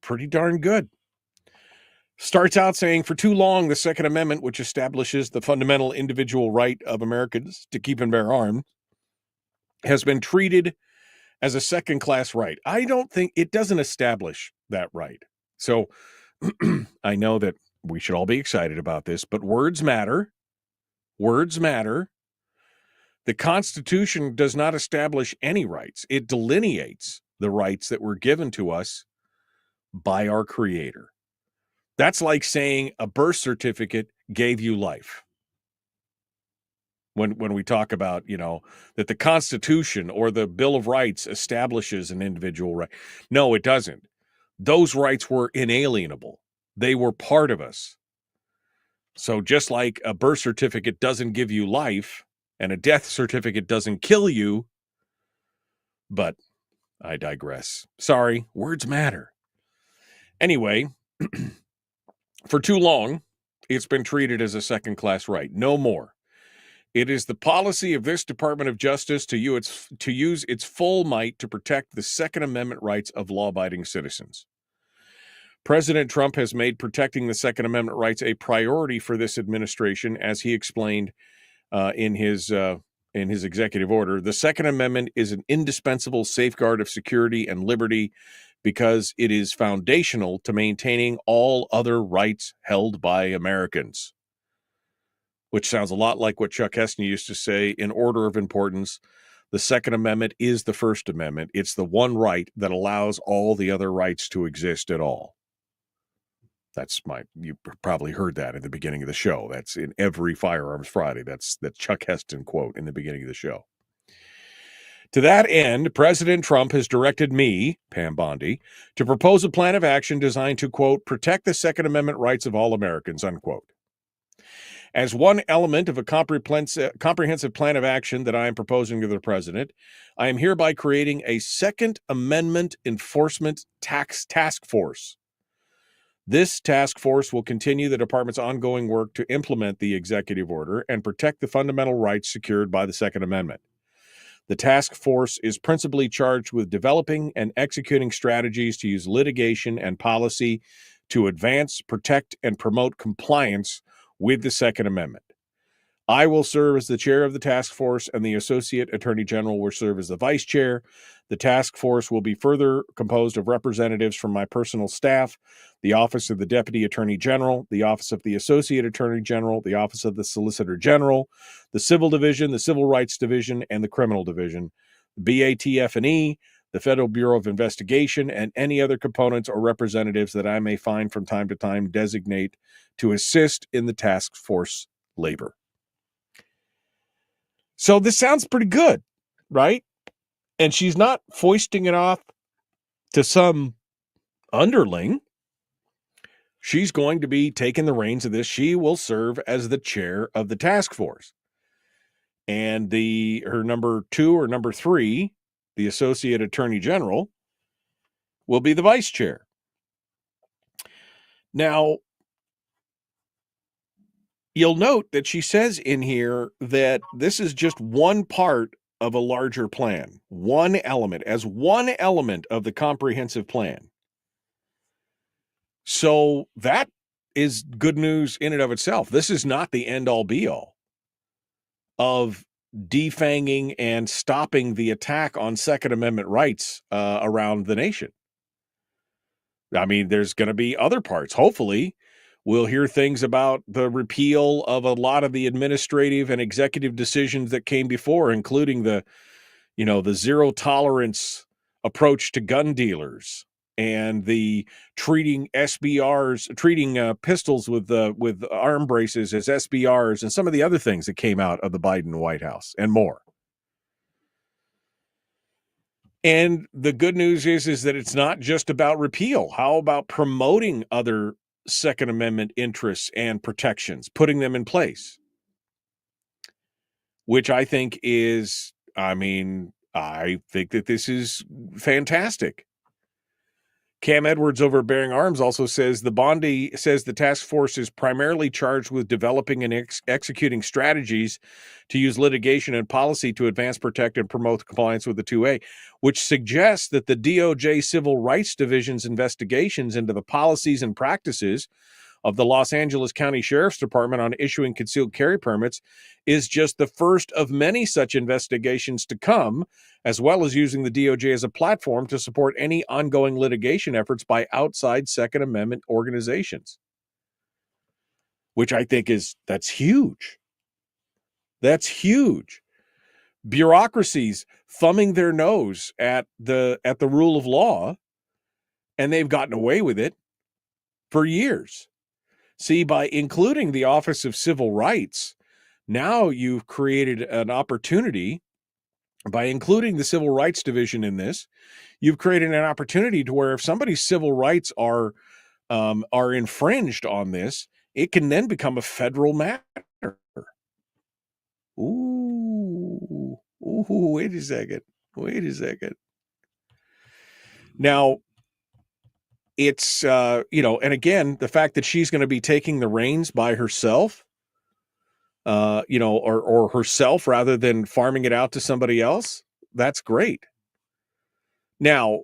pretty darn good. Starts out saying, for too long, the Second Amendment, which establishes the fundamental individual right of Americans to keep and bear arms, has been treated as a second-class right. I don't think it doesn't establish that right. So I know that we should all be excited about this, but words matter. Words matter. The Constitution does not establish any rights. It delineates the rights that were given to us by our Creator. That's like saying a birth certificate gave you life. When we talk about, that the Constitution or the Bill of Rights establishes an individual right. No, it doesn't. Those rights were inalienable. They were part of us. So just like a birth certificate doesn't give you life and a death certificate doesn't kill you, but I digress. Sorry, words matter. Anyway, for too long, it's been treated as a second-class right. No more. It is the policy of this Department of Justice to use its full might to protect the Second Amendment rights of law-abiding citizens. President Trump has made protecting the Second Amendment rights a priority for this administration, as he explained in his executive order. The Second Amendment is an indispensable safeguard of security and liberty because it is foundational to maintaining all other rights held by Americans. Which sounds a lot like what Chuck Heston used to say, in order of importance. The Second Amendment is the First Amendment. It's the one right that allows all the other rights to exist at all. You probably heard that in the beginning of the show. That's in every Firearms Friday. That's the Chuck Heston quote in the beginning of the show. To that end, President Trump has directed me, Pam Bondi, to propose a plan of action designed to, quote, protect the Second Amendment rights of all Americans, unquote. As one element of a comprehensive plan of action that I am proposing to the president, I am hereby creating a Second Amendment Enforcement Task Force. This task force will continue the department's ongoing work to implement the executive order and protect the fundamental rights secured by the Second Amendment. The task force is principally charged with developing and executing strategies to use litigation and policy to advance, protect, and promote compliance with the Second Amendment. I will serve as the chair of the task force, and the Associate Attorney General will serve as the vice chair. The task force will be further composed of representatives from my personal staff, the Office of the Deputy Attorney General, the Office of the Associate Attorney General, the Office of the Solicitor General, the Civil Division, the Civil Rights Division, and the Criminal Division, the BATF&E, the Federal Bureau of Investigation, and any other components or representatives that I may find from time to time designate to assist in the task force labor. So this sounds pretty good, right? And she's not foisting it off to some underling. She's going to be taking the reins of this. She will serve as the chair of the task force. And her number 2 or number 3, the Associate Attorney General, will be the vice chair. Now, you'll note that she says in here that this is just one part of a larger plan, one element of the comprehensive plan. So that is good news in and of itself. This is not the end-all be-all of defanging and stopping the attack on Second Amendment rights around the nation. I mean, there's going to be other parts. Hopefully, we'll hear things about the repeal of a lot of the administrative and executive decisions that came before, including the zero tolerance approach to gun dealers and the treating pistols with arm braces as SBRs and some of the other things that came out of the Biden White House and more. And the good news is that it's not just about repeal. How about promoting other Second Amendment interests and protections, putting them in place? Which I think I think that this is fantastic. Cam Edwards over at Bearing Arms also says Bondi says the task force is primarily charged with developing and executing strategies to use litigation and policy to advance, protect, and promote compliance with the 2A, which suggests that the DOJ Civil Rights Division's investigations into the policies and practices of the Los Angeles County Sheriff's Department on issuing concealed carry permits is just the first of many such investigations to come, as well as using the DOJ as a platform to support any ongoing litigation efforts by outside Second Amendment organizations. Which I think that's huge. That's huge. Bureaucracies thumbing their nose at the rule of law, and they've gotten away with it for years. See, by including the Office of Civil Rights, now you've created an opportunity. By including the Civil Rights Division in this, you've created an opportunity to where if somebody's civil rights are infringed on this, it can then become a federal matter. Ooh, wait a second. Now, it's, and again, the fact that she's going to be taking the reins by herself, or herself rather than farming it out to somebody else, that's great. Now,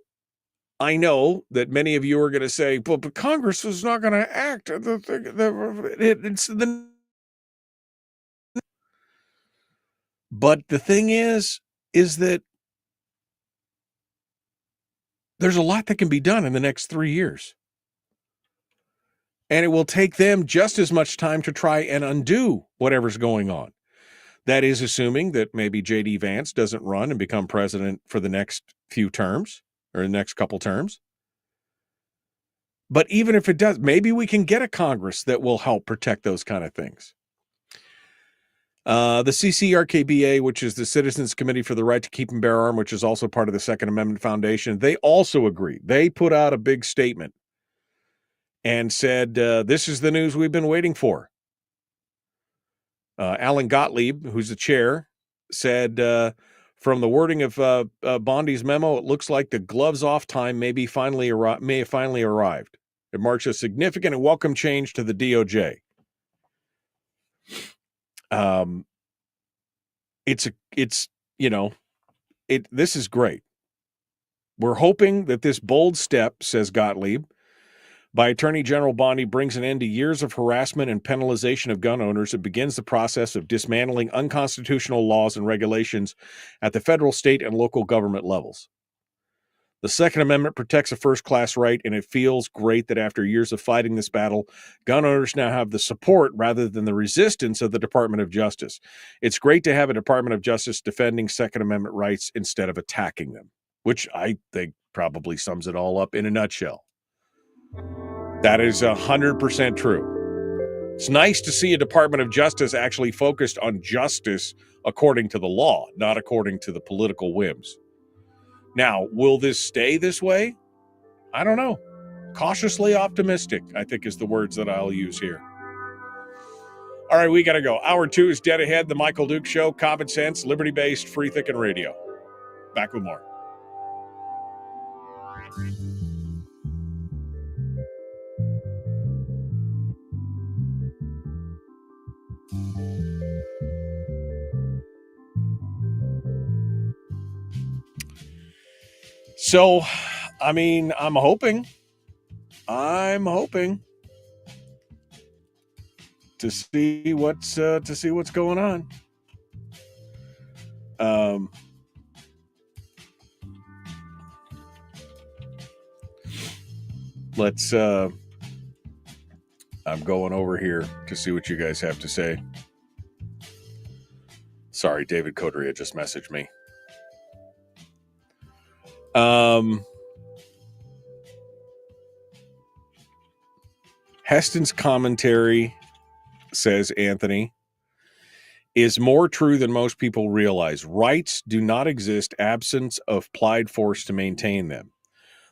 I know that many of you are going to say, but Congress is not going to act. But the thing is that there's a lot that can be done in the next 3 years. And it will take them just as much time to try and undo whatever's going on. That is assuming that maybe J.D. Vance doesn't run and become president for the next few terms or the next couple terms. But even if it does, maybe we can get a Congress that will help protect those kind of things. The CCRKBA, which is the Citizens Committee for the Right to Keep and Bear Arms, which is also part of the Second Amendment Foundation, they also agree. They put out a big statement and said, this is the news we've been waiting for. Alan Gottlieb, who's the chair, said, from the wording of Bondi's memo, it looks like the gloves-off time may have finally arrived. It marks a significant and welcome change to the DOJ. This is great. We're hoping that this bold step, says Gottlieb, by Attorney General Bondi brings an end to years of harassment and penalization of gun owners and begins the process of dismantling unconstitutional laws and regulations at the federal, state, and local government levels. The Second Amendment protects a first-class right, and it feels great that after years of fighting this battle, gun owners now have the support rather than the resistance of the Department of Justice. It's great to have a Department of Justice defending Second Amendment rights instead of attacking them, which I think probably sums it all up in a nutshell. That is 100% true. It's nice to see a Department of Justice actually focused on justice according to the law, not according to the political whims. Now, will this stay this way? I don't know. Cautiously optimistic, I think, is the words that I'll use here. All right, we got to go. Hour 2 is dead ahead. The Michael Duke Show, common sense, liberty-based, free thinking radio. Back with more. So, I mean, I'm hoping to see what's going on. I'm going over here to see what you guys have to say. Sorry, David Coteria just messaged me. Heston's commentary, says Anthony, is more true than most people realize. Rights do not exist absence of applied force to maintain them.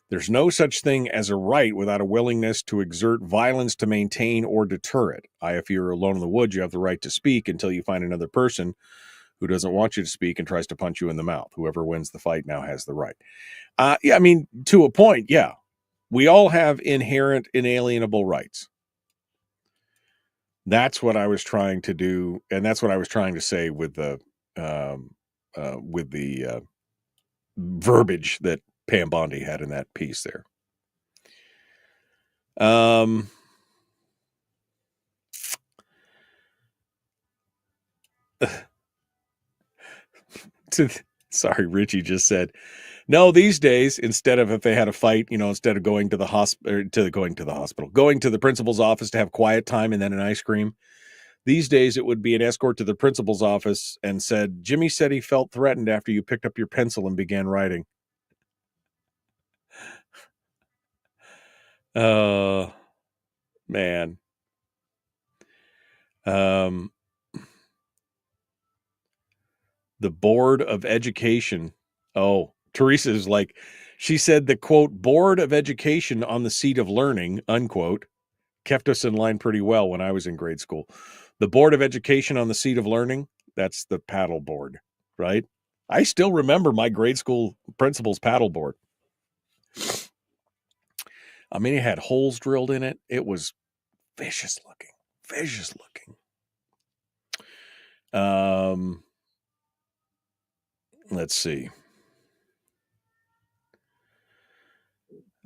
There's no such thing as a right without a willingness to exert violence to maintain or deter it. If you're alone in the woods, you have the right to speak until you find another person who doesn't want you to speak and tries to punch you in the mouth. Whoever wins the fight now has the right. Yeah, I mean, to a point, yeah. We all have inherent inalienable rights. That's what I was trying to do, and that's what I was trying to say with the verbiage that Pam Bondi had in that piece there. Sorry, Richie just said, no, these days, instead of if they had a fight, instead of going to the hospital, going to the principal's office to have quiet time and then an ice cream, these days it would be an escort to the principal's office and said, Jimmy said he felt threatened after you picked up your pencil and began writing. Man. The Board of Education. Oh, Teresa is like, she said the quote, Board of Education on the seat of learning, unquote, kept us in line pretty well when I was in grade school. The Board of Education on the seat of learning, that's the paddle board, right? I still remember my grade school principal's paddle board. I mean, it had holes drilled in it. It was vicious looking. Let's see.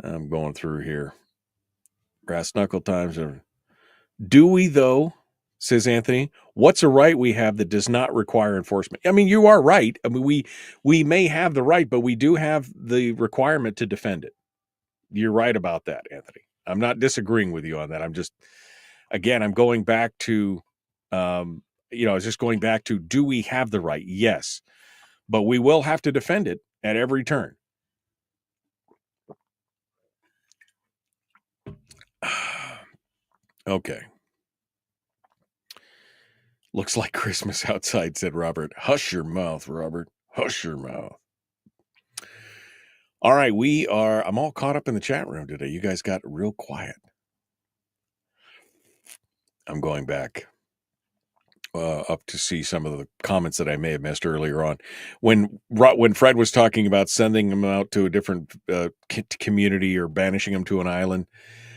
I'm going through here. Brass knuckle times. Do we, though, says Anthony, what's a right we have that does not require enforcement? I mean, you are right. I mean, we may have the right, but we do have the requirement to defend it. You're right about that, Anthony. I'm not disagreeing with you on that. I'm just, again, I'm going back to, I was just going back to, do we have the right? Yes. But we will have to defend it at every turn. Okay. Looks like Christmas outside, said Robert. Hush your mouth, Robert. Hush your mouth. All right, I'm all caught up in the chat room today. You guys got real quiet. I'm going back up to see some of the comments that I may have missed earlier on. When Fred was talking about sending them out to a different community or banishing them to an island,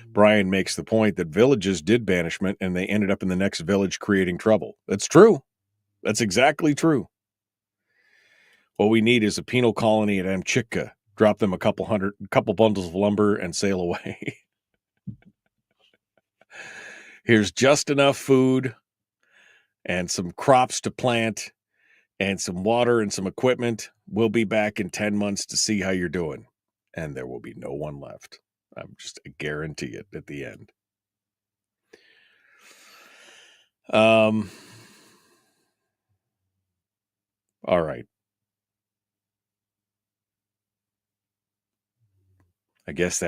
Brian makes the point that villages did banishment and they ended up in the next village creating trouble. That's true. That's exactly true. What we need is a penal colony at Amchitka. Drop them a couple bundles of lumber and sail away. Here's just enough food and some crops to plant and some water and some equipment. We'll be back in 10 months to see how you're doing. And there will be no one left. I guarantee it at the end. All right. I guess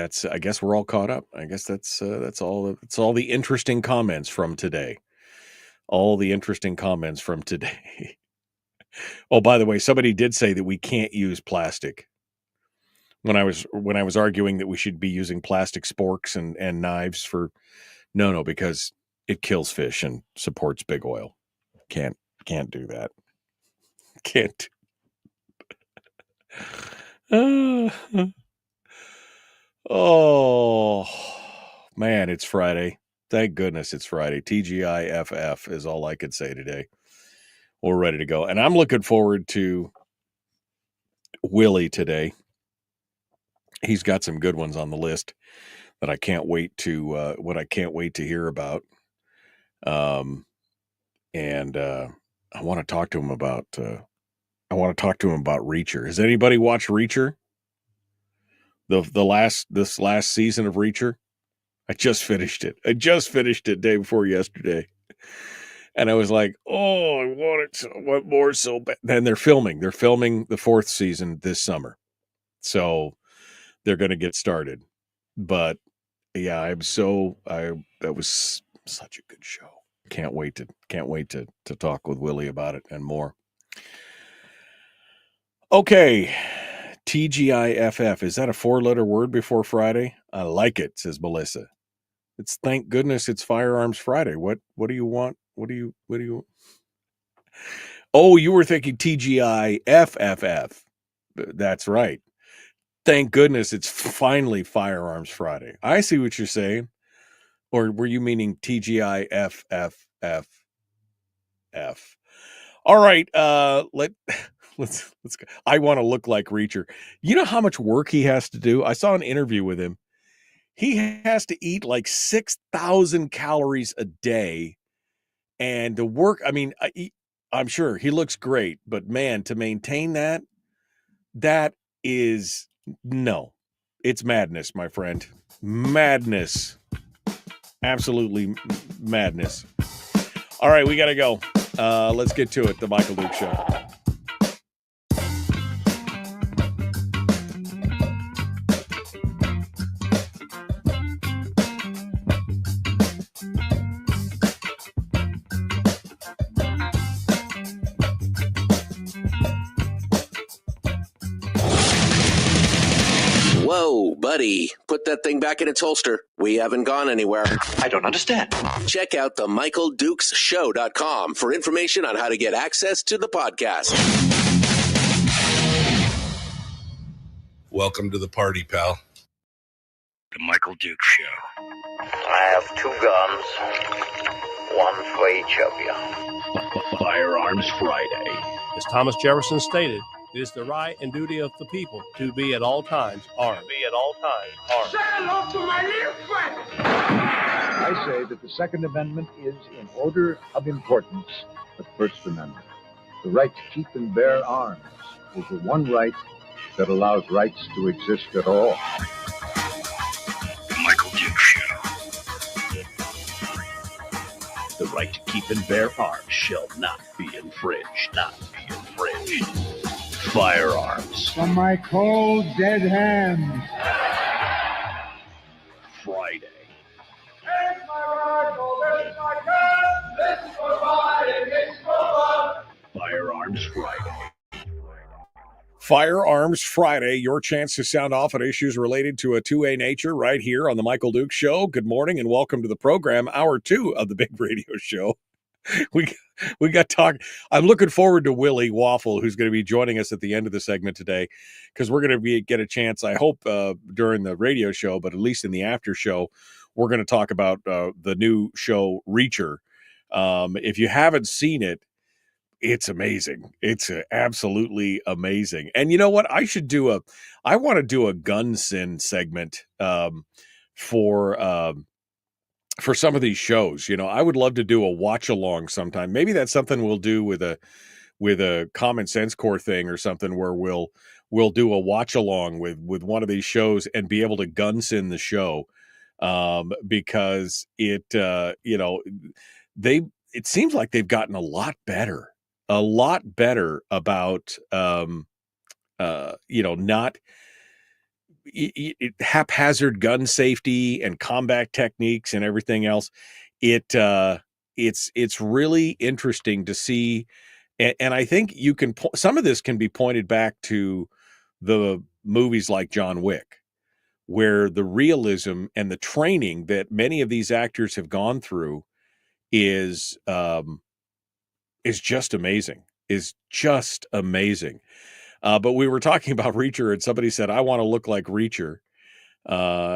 we're all caught up. I guess that's all the interesting comments from today. All the interesting comments from today. Oh, by the way, somebody did say that we can't use plastic. When I was arguing that we should be using plastic sporks and knives for no, because it kills fish and supports big oil. Can't do that. Can't. Oh man, it's Friday. Thank goodness it's Friday. TGIFF is all I could say today. We're ready to go. And I'm looking forward to Willie today. He's got some good ones on the list that I can't wait to hear about. And I want to talk to him about Reacher. Has anybody watched Reacher? This last season of Reacher? I just finished it. Day before yesterday. And I was like, oh, I want more so bad. Then they're filming the fourth season this summer. So they're going to get started. But yeah, that was such a good show. Can't wait to talk with Willie about it and more. Okay. TGIFF. Is that a 4-letter word before Friday? I like it, says Melissa. It's thank goodness it's Firearms Friday. What do you want? What do you? Oh, you were thinking TGIFFF. That's right. Thank goodness it's finally Firearms Friday. I see what you're saying. Or were you meaning TGIFFF? All right. Let's go. I want to look like Reacher. You know how much work he has to do? I saw an interview with him. He has to eat like 6,000 calories a day. And the work, I mean, I'm sure he looks great, but man, to maintain that is no. It's madness, my friend. Madness. Absolutely madness. All right, we got to go. Let's get to it. The Michael Duke Show. Whoa, buddy. Put that thing back in its holster. We haven't gone anywhere. I don't understand. Check out the MichaelDukesShow.com for information on how to get access to the podcast. Welcome to the party, pal. The Michael Duke Show. I have 2 guns, one for each of you. Firearms Friday. As Thomas Jefferson stated, it is the right and duty of the people to be at all times armed. Say hello to my little friend. I say that the Second Amendment is, in order of importance, the First Amendment. The right to keep and bear arms is the one right that allows rights to exist at all. The Michael Duke Show. The right to keep and bear arms shall not be infringed. Firearms. From my cold, dead hands. Friday. Take my rifle, this is my gun. This is for fighting, it's for fun. Firearms Friday. Firearms Friday, your chance to sound off on issues related to a 2A nature right here on the Michael Duke Show. Good morning and welcome to the program, hour 2 of the big radio show. We got talk. I'm looking forward to Willie Waffle, who's going to be joining us at the end of the segment today, because we're going to get a chance, I hope, during the radio show, but at least in the after show, we're going to talk about the new show Reacher. If you haven't seen it, it's amazing. It's absolutely amazing. And you know what? I want to do a gun sin segment for some of these shows. You know, I would love to do a watch along sometime. Maybe that's something we'll do with a Common Sense Core thing or something, where we'll do a watch along with one of these shows and be able to gun sin the show, because it seems like they've gotten a lot better about not haphazard gun safety and combat techniques and everything else. It's really interesting to see, and I think some of this can be pointed back to the movies like John Wick, where the realism and the training that many of these actors have gone through is just amazing. But we were talking about Reacher, and somebody said, I want to look like Reacher,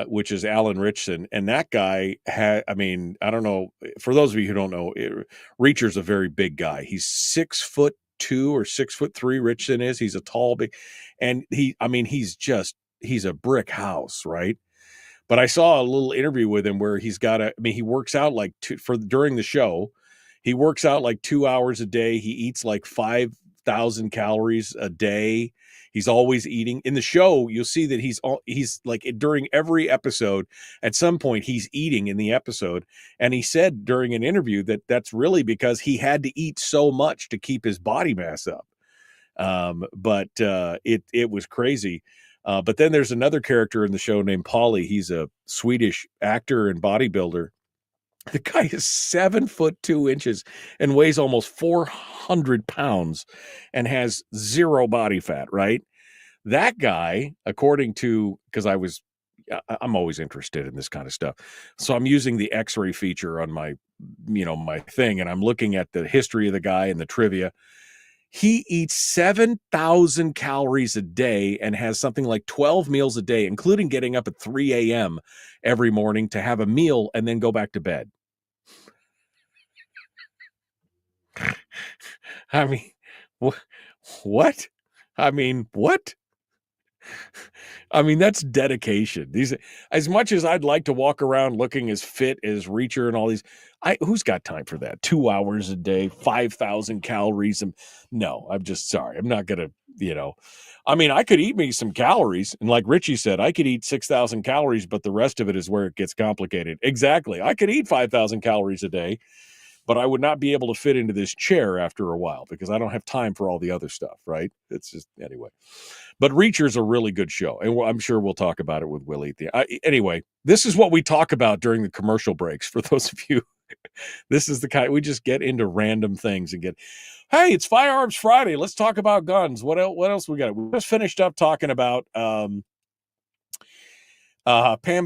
which is Alan Ritchson. And that guy I don't know, for those of you who don't know, Reacher's a very big guy. He's 6'2" or 6'3", Ritchson is. He's a tall, big, and he's a brick house, right? But I saw a little interview with him where he works out during the show, he works out like 2 hours a day. He eats like 5,000 calories a day. He's always eating. In the show, you'll see that he's like, during every episode, at some point he's eating in the episode. And he said during an interview that that's really because he had to eat so much to keep his body mass up. But it was crazy. But then there's another character in the show named Paulie. He's a Swedish actor and bodybuilder. The guy is 7'2" and weighs almost 400 pounds and has zero body fat, right? That guy, because I'm always interested in this kind of stuff. So I'm using the X-ray feature on my thing, and I'm looking at the history of the guy and the trivia. He eats 7,000 calories a day and has something like 12 meals a day, including getting up at 3 a.m. every morning to have a meal and then go back to bed. I mean, what? I mean, what? I mean, that's dedication. These, as much as I'd like to walk around looking as fit as Reacher and all these, who's got time for that? 2 hours a day, 5,000 calories. No, I'm just sorry. I'm not gonna, I mean, I could eat me some calories, and like Richie said, I could eat 6,000 calories, but the rest of it is where it gets complicated. Exactly. I could eat 5,000 calories a day, but I would not be able to fit into this chair after a while because I don't have time for all the other stuff, right? It's just, anyway. But Reacher's a really good show, and I'm sure we'll talk about it with Willie. Anyway, this is what we talk about during the commercial breaks. For those of you, this is the kind, we just get into random things and get, hey, it's Firearms Friday. Let's talk about guns. What else we got? We just finished up talking about Pam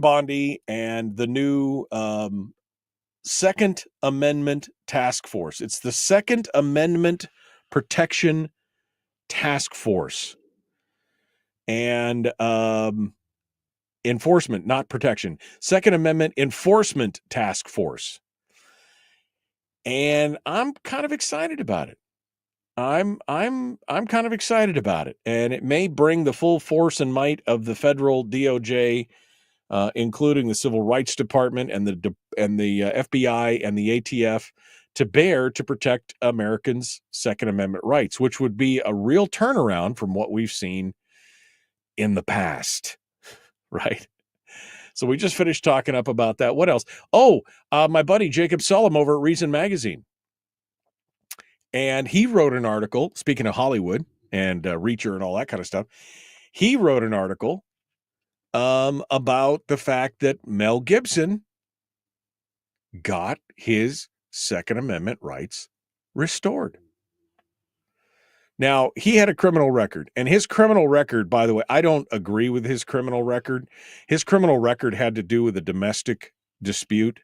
Bondi and the new Second Amendment Task Force. It's the Second Amendment Protection Task Force. And enforcement, not protection. Second Amendment Enforcement Task Force. And I'm kind of excited about it. I'm kind of excited about it. And it may bring the full force and might of the federal DOJ, including the Civil Rights Department and the FBI and the ATF, to bear to protect Americans' Second Amendment rights, which would be a real turnaround from what we've seen in the past, right? So we just finished talking up about that. What else? Oh, my buddy Jacob Sullum over at Reason Magazine. And he wrote an article, speaking of Hollywood and Reacher and all that kind of stuff. He wrote an article about the fact that Mel Gibson got his Second Amendment rights restored. Now, he had a criminal record, and his criminal record, by the way, I don't agree with his criminal record. His criminal record had to do with a domestic dispute,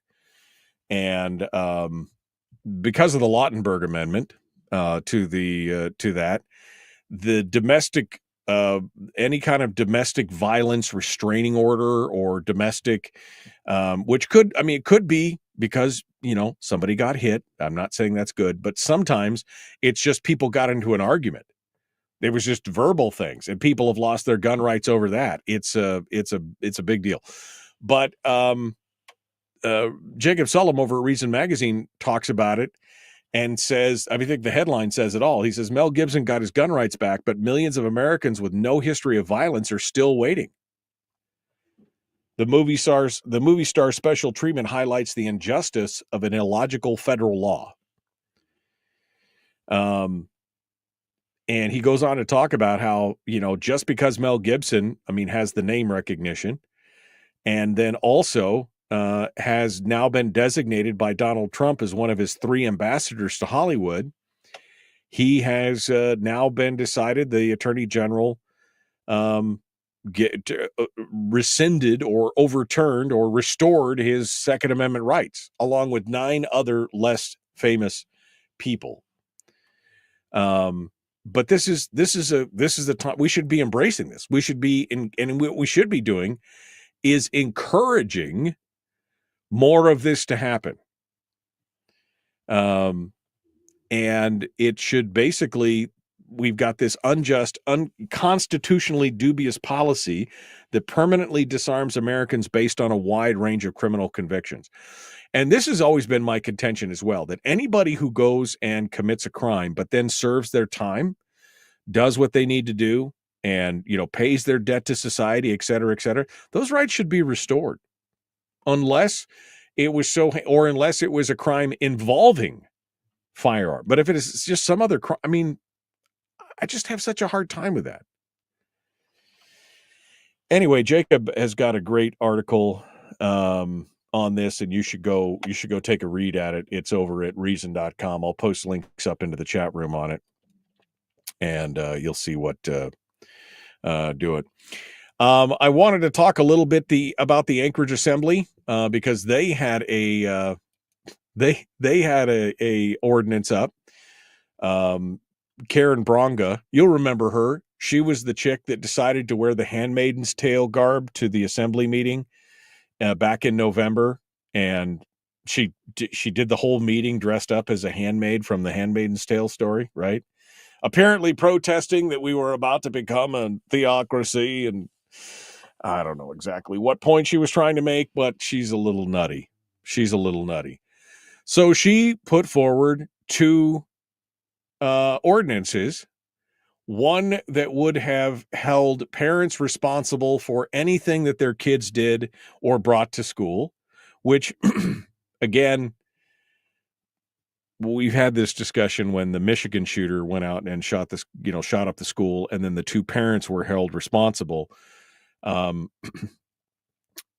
and because of the Lautenberg Amendment to that, the domestic any kind of domestic violence restraining order or domestic, which it could be because, somebody got hit. I'm not saying that's good, but sometimes it's just people got into an argument. It was just verbal things, and people have lost their gun rights over that. It's a big deal. But Jacob Sullum over at Reason Magazine talks about it and says, I think the headline says it all. He says, Mel Gibson got his gun rights back, but millions of Americans with no history of violence are still waiting. The movie star's special treatment highlights the injustice of an illogical federal law. And he goes on to talk about how, just because Mel Gibson, has the name recognition, and then also has now been designated by Donald Trump as one of his 3 ambassadors to Hollywood, he has now been decided, the Attorney General rescinded or overturned or restored his Second Amendment rights, along with 9 other less famous people. But this is the time we should be embracing this. We should be and what we should be doing is encouraging more of this to happen. And it should basically, we've got this unjust, unconstitutionally dubious policy that permanently disarms Americans based on a wide range of criminal convictions. And this has always been my contention as well, that anybody who goes and commits a crime, but then serves their time, does what they need to do, and, pays their debt to society, et cetera, those rights should be restored. Unless it was unless it was a crime involving firearm. But if it is just some other crime, I just have such a hard time with that. Anyway, Jacob has got a great article on this, and you should go take a read at it. It's over at reason.com. I'll post links up into the chat room on it, and you'll see what do it. I wanted to talk a little bit about the Anchorage Assembly because they had a ordinance up. Karen Bronga, you'll remember her. She was the chick that decided to wear the Handmaid's Tale garb to the assembly meeting back in November, and she did the whole meeting dressed up as a handmaid from the Handmaid's Tale story, right? apparently protesting that we were about to become a theocracy. And I don't know exactly what point she was trying to make, but she's a little nutty. So she put forward two ordinances, one that would have held parents responsible for anything that their kids did or brought to school, which, again, we've had this discussion when the Michigan shooter went out and shot up the school, and then the two parents were held responsible. In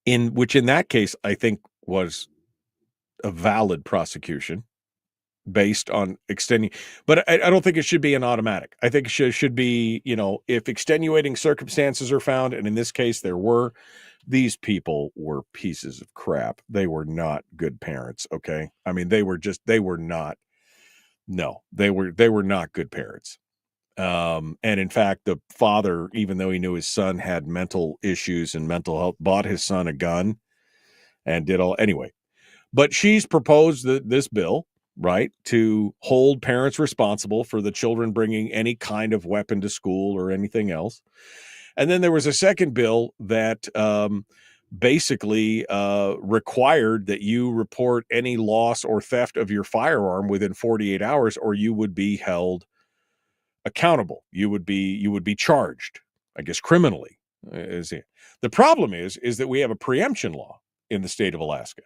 that case, I think was a valid prosecution based on extending, but I don't think it should be an automatic. I think it should be, if extenuating circumstances are found, and in this case there were, these people were pieces of crap. They were not good parents. Okay. I mean, they were not good parents. And in fact, the father, even though he knew his son had mental issues and mental health, bought his son a gun and did all anyway. But she's proposed this bill, right, to hold parents responsible for the children bringing any kind of weapon to school or anything else. And then there was a second bill that basically required that you report any loss or theft of your firearm within 48 hours, or you would be held accountable. You would be charged, I guess, criminally. The problem is that we have a preemption law in the state of Alaska.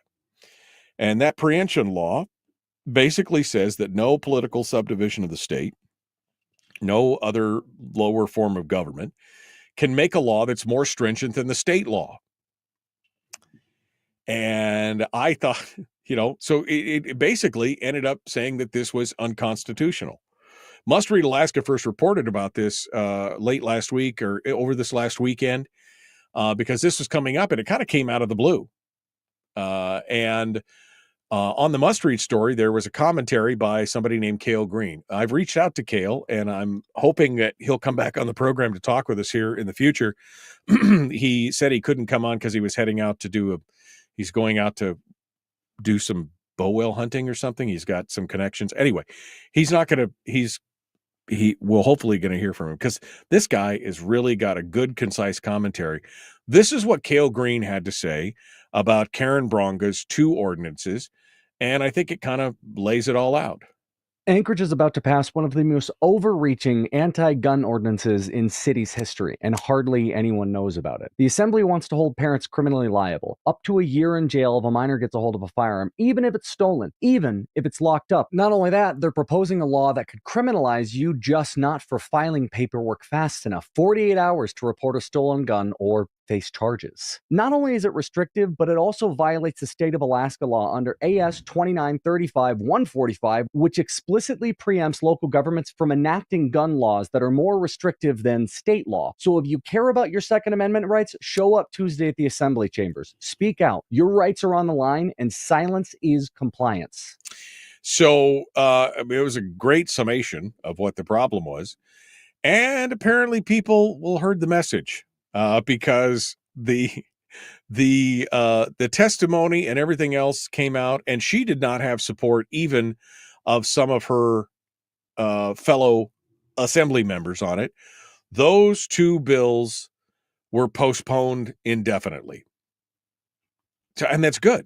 And that preemption law basically says that no political subdivision of the state, no other lower form of government, can make a law that's more stringent than the state law. And I thought, so it basically ended up saying that this was unconstitutional. Must Read Alaska first reported about this late last week or over this last weekend because this was coming up, and it kind of came out of the blue. On the Must Read story, there was a commentary by somebody named Cale Green. I've reached out to Cale, and I'm hoping that he'll come back on the program to talk with us here in the future. He said he couldn't come on because he was heading out to he's going out to do some bow whale hunting or something. He's got some connections. Anyway, we'll hopefully going to hear from him because this guy has really got a good, concise commentary. This is what Cale Green had to say about Karen Bronga's two ordinances, and I think it kind of lays it all out. Anchorage is about to pass one of the most overreaching anti-gun ordinances in city's history, and hardly anyone knows about it. The Assembly wants to hold parents criminally liable, up to a year in jail if a minor gets a hold of a firearm, even if it's stolen, even if it's locked up. Not only that, they're proposing a law that could criminalize you just not for filing paperwork fast enough, 48 hours to report a stolen gun or face charges. Not only is it restrictive, but it also violates the state of Alaska law under AS 2935-145, which explicitly preempts local governments from enacting gun laws that are more restrictive than state law. So if you care about your Second Amendment rights, show up Tuesday at the Assembly chambers. Speak out. Your rights are on the line, and silence is compliance. So it was a great summation of what the problem was. And apparently people will heard the message. Because the testimony and everything else came out, and she did not have support even of some of her fellow assembly members on it. Those two bills were postponed indefinitely, and that's good.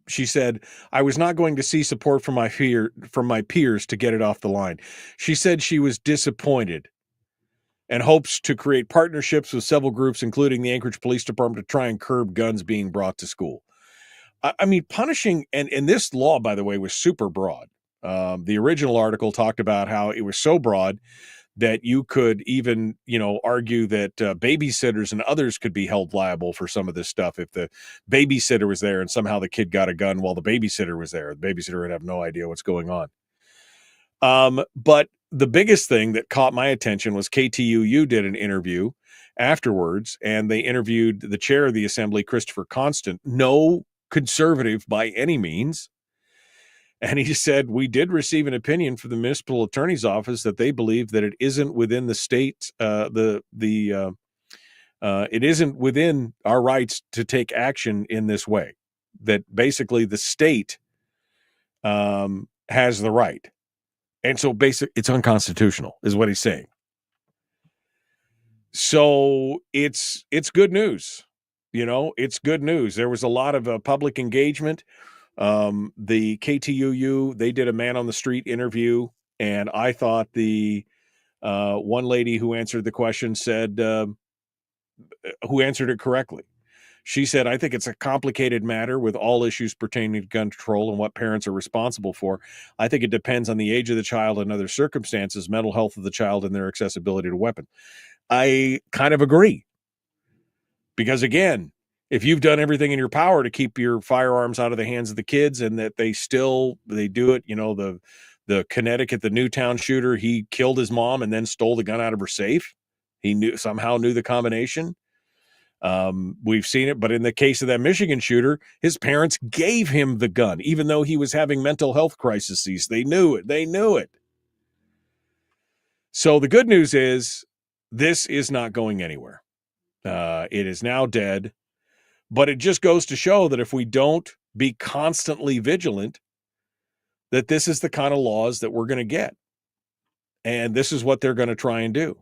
She said, I was not going to see support from my peers to get it off the line. She said she was disappointed and hopes to create partnerships with several groups, including the Anchorage Police Department, to try and curb guns being brought to school. I mean, punishing, and this law, by the way, was super broad. The original article talked about how it was so broad that you could even, argue that babysitters and others could be held liable for some of this stuff. If the babysitter was there and somehow the kid got a gun while the babysitter was there, the babysitter would have no idea what's going on. But the biggest thing that caught my attention was KTUU did an interview afterwards, and they interviewed the chair of the Assembly, Christopher Constant, no conservative by any means. And he said, we did receive an opinion from the municipal attorney's office that they believe that it isn't within the state, it isn't within our rights to take action in this way, that basically the state has the right And so basically, it's unconstitutional, is what he's saying. So it's good news. It's good news. There was a lot of public engagement. The KTUU, they did a man on the street interview, and I thought the one lady who answered the question said, who answered it correctly. She said, I think it's a complicated matter with all issues pertaining to gun control and what parents are responsible for. I think it depends on the age of the child and other circumstances, mental health of the child, and their accessibility to weapons. I kind of agree. Because again, if you've done everything in your power to keep your firearms out of the hands of the kids and that they do it, the Connecticut, the Newtown shooter, he killed his mom and then stole the gun out of her safe. He somehow knew the combination. We've seen it, but in the case of that Michigan shooter, his parents gave him the gun, even though he was having mental health crises. They knew it. So the good news is this is not going anywhere. It is now dead, but it just goes to show that if we don't be constantly vigilant, that this is the kind of laws that we're going to get. And this is what they're going to try and do.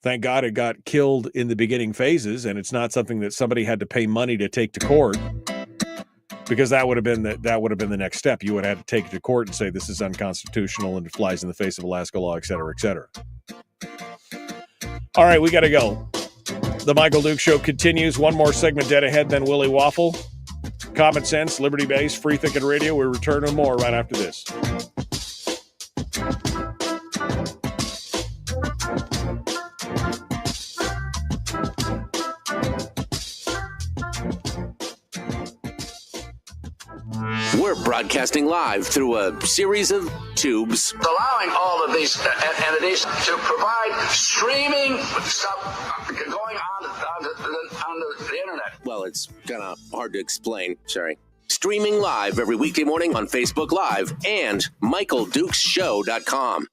Thank God it got killed in the beginning phases, and it's not something that somebody had to pay money to take to court, because that would have been the next step. You would have had to take it to court and say this is unconstitutional and it flies in the face of Alaska law, et cetera, et cetera. All right, we got to go. The Michael Duke Show continues. One more segment dead ahead, then Willie Waffle. Common sense, liberty-based, free-thinking radio. We return with more right after this. We're broadcasting live through a series of tubes. Allowing all of these entities to provide streaming stuff going on the internet. Well, it's kind of hard to explain. Sorry. Streaming live every weekday morning on Facebook Live and MichaelDukesShow.com.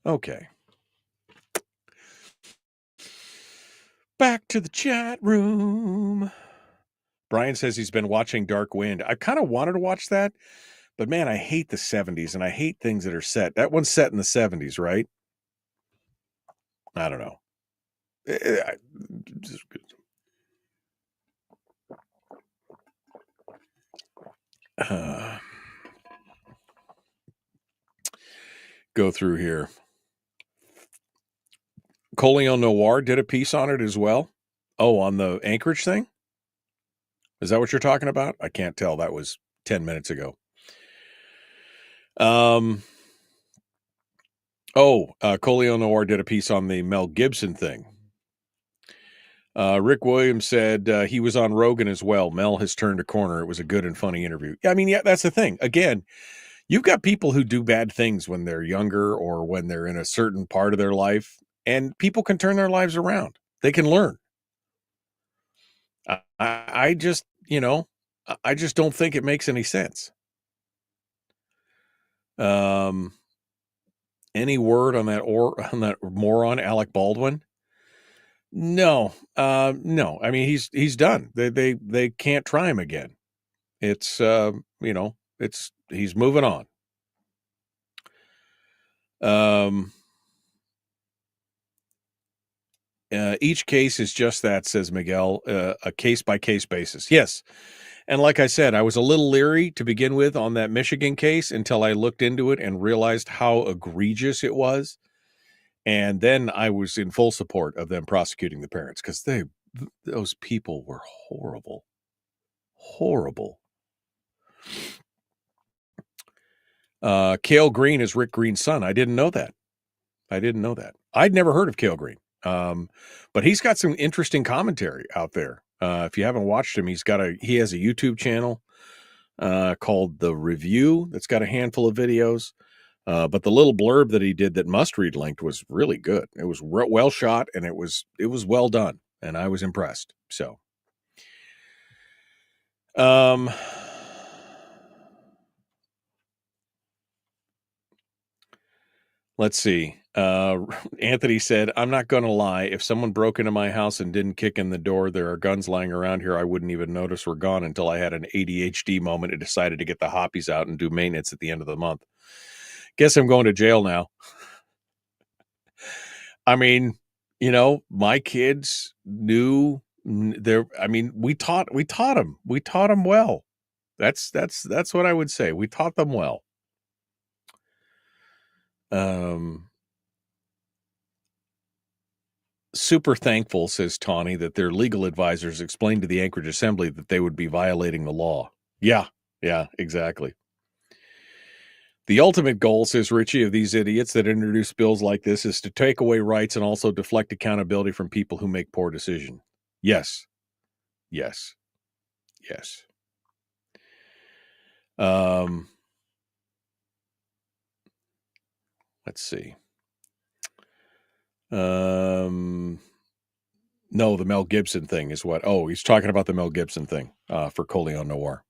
Okay. Back to the chat room. Brian says he's been watching Dark Wind. I kind of wanted to watch that, but man, I hate the 70s and I hate things that are set. That one's set in the 70s, right? I don't know. Go through here. Coleon Noir did a piece on it as well. Oh, on the Anchorage thing? Is that what you're talking about? I can't tell. That was 10 minutes ago. Coleon Noir did a piece on the Mel Gibson thing. Rick Williams said he was on Rogan as well. Mel has turned a corner. It was a good and funny interview. I mean, yeah, that's the thing. Again, you've got people who do bad things when they're younger or when they're in a certain part of their life, and people can turn their lives around. They can learn. I just don't think it makes any sense. Any word on that moron Alec Baldwin? No. No. I mean, he's done. They can't try him again. It's he's moving on. Each case is just that, says Miguel, a case-by-case basis. Yes. And like I said, I was a little leery to begin with on that Michigan case until I looked into it and realized how egregious it was. And then I was in full support of them prosecuting the parents because those people were horrible. Horrible. Cale Green is Rick Green's son. I didn't know that. I'd never heard of Cale Green. But he's got some interesting commentary out there. If you haven't watched him, he has a YouTube channel called The Review that's got a handful of videos. But the little blurb that he did that Must Read linked was really good. It was well shot and it was well done, and I was impressed. So, Let's see. Anthony said, I'm not going to lie. If someone broke into my house and didn't kick in the door, there are guns lying around here I wouldn't even notice were gone until I had an ADHD moment and decided to get the hoppies out and do maintenance at the end of the month. Guess I'm going to jail now. I mean, you know, my kids knew we taught them. We taught them well. That's what I would say. We taught them well. Super thankful, says Tawny, that their legal advisors explained to the Anchorage Assembly that they would be violating the law. Yeah, exactly. The ultimate goal, says Richie, of these idiots that introduce bills like this is to take away rights and also deflect accountability from people who make poor decisions. Yes. Let's see. No, the Mel Gibson thing is what. Oh, he's talking about the Mel Gibson thing for Coleon Noir.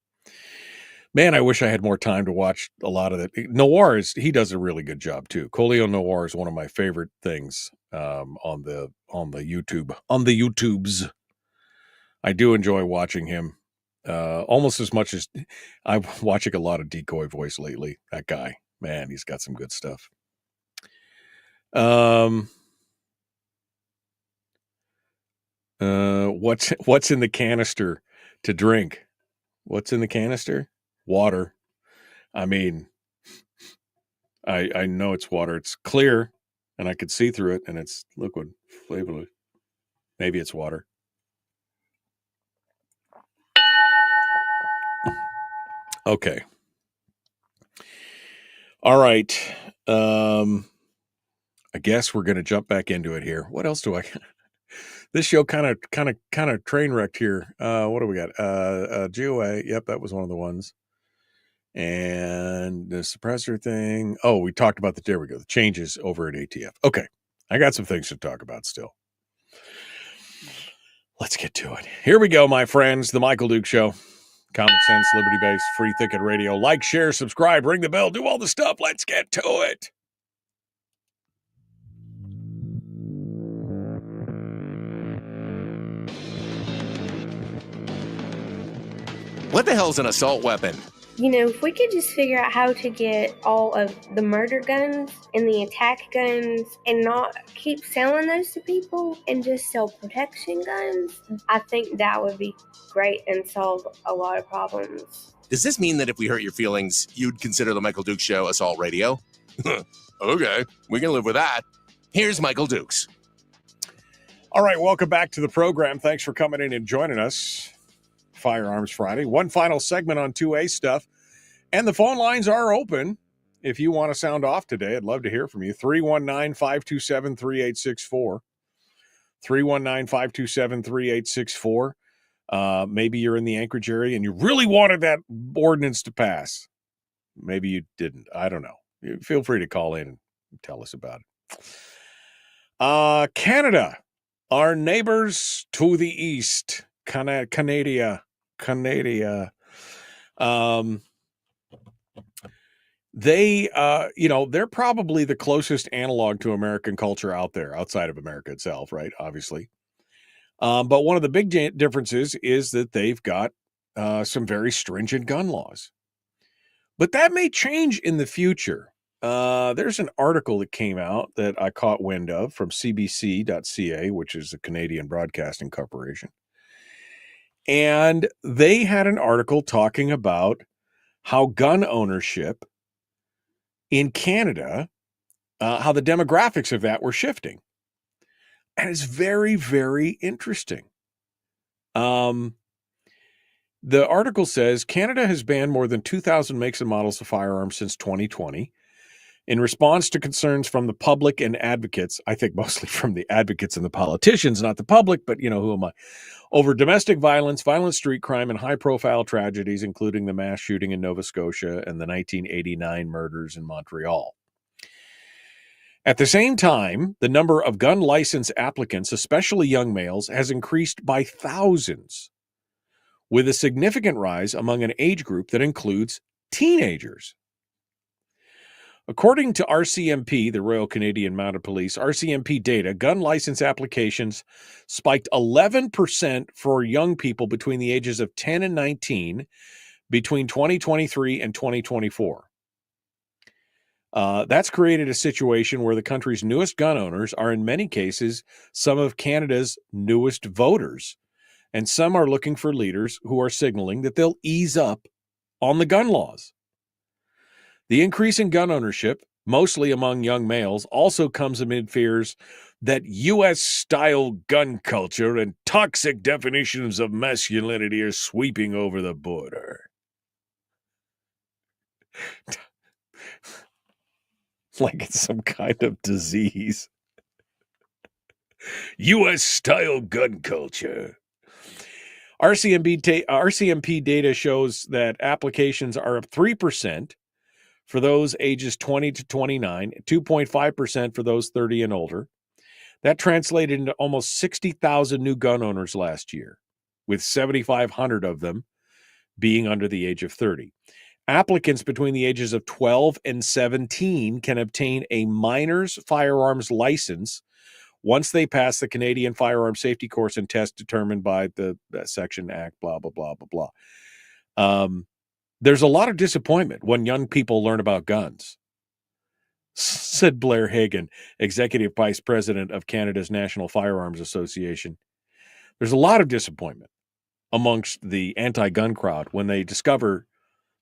Man, I wish I had more time to watch a lot of that. Noir he does a really good job too. Coleon Noir is one of my favorite things on the YouTubes. I do enjoy watching him almost as much as I'm watching a lot of Decoy Voice lately. That guy, man, he's got some good stuff. What's in the canister to drink? What's in the canister? Water. I mean, I know it's water. It's clear, and I could see through it, and it's liquid, flavorless. Maybe it's water. Okay. All right. I guess we're going to jump back into it here. What else do I? This show kind of train wrecked here. What do we got? GOA. Yep, that was one of the ones. And the suppressor thing. Oh, we talked about there we go. The changes over at ATF. Okay. I got some things to talk about still. Let's get to it. Here we go, my friends. The Michael Duke Show. Common sense, liberty-based, free thinking radio. Like, share, subscribe, ring the bell, do all the stuff. Let's get to it. What the hell's an assault weapon? You know, if we could just figure out how to get all of the murder guns and the attack guns and not keep selling those to people and just sell protection guns, I think that would be great and solve a lot of problems. Does this mean that if we hurt your feelings, you'd consider the Michael Dukes Show assault radio? Okay, we can live with that. Here's Michael Dukes. All right, welcome back to the program. Thanks for coming in and joining us. Firearms Friday. One final segment on 2A stuff. And the phone lines are open. If you want to sound off today, I'd love to hear from you. 319-527-3864. 319-527-3864. Maybe you're in the Anchorage area and you really wanted that ordinance to pass. Maybe you didn't. I don't know. Feel free to call in and tell us about it. Canada, our neighbors to the east. Canada. They, they're probably the closest analog to American culture out there, outside of America itself, right? Obviously. But one of the big differences is that they've got some very stringent gun laws. But that may change in the future. There's an article that came out that I caught wind of from CBC.ca, which is the Canadian Broadcasting Corporation. And they had an article talking about how gun ownership in Canada, how the demographics of that were shifting. And it's very, very interesting. The article says Canada has banned more than 2,000 makes and models of firearms since 2020 in response to concerns from the public and advocates. I think mostly from the advocates and the politicians, not the public, but who am I? Over domestic violence, violent street crime, and high-profile tragedies, including the mass shooting in Nova Scotia and the 1989 murders in Montreal. At the same time, the number of gun license applicants, especially young males, has increased by thousands, with a significant rise among an age group that includes teenagers. According to RCMP, the Royal Canadian Mounted Police, RCMP data, gun license applications spiked 11% for young people between the ages of 10 and 19 between 2023 and 2024. That's created a situation where the country's newest gun owners are in many cases some of Canada's newest voters, and some are looking for leaders who are signaling that they'll ease up on the gun laws. The increase in gun ownership, mostly among young males, also comes amid fears that U.S.-style gun culture and toxic definitions of masculinity are sweeping over the border. Like it's some kind of disease. U.S.-style gun culture. RCMP data shows that applications are up 3% for those ages 20 to 29, 2.5% for those 30 and older. That translated into almost 60,000 new gun owners last year, with 7,500 of them being under the age of 30. Applicants between the ages of 12 and 17 can obtain a minor's firearms license once they pass the Canadian Firearm Safety Course and test determined by the Section Act, blah, blah, blah, blah, blah. There's a lot of disappointment when young people learn about guns, said Blair Hagan, Executive Vice President of Canada's National Firearms Association. There's a lot of disappointment amongst the anti-gun crowd when they discover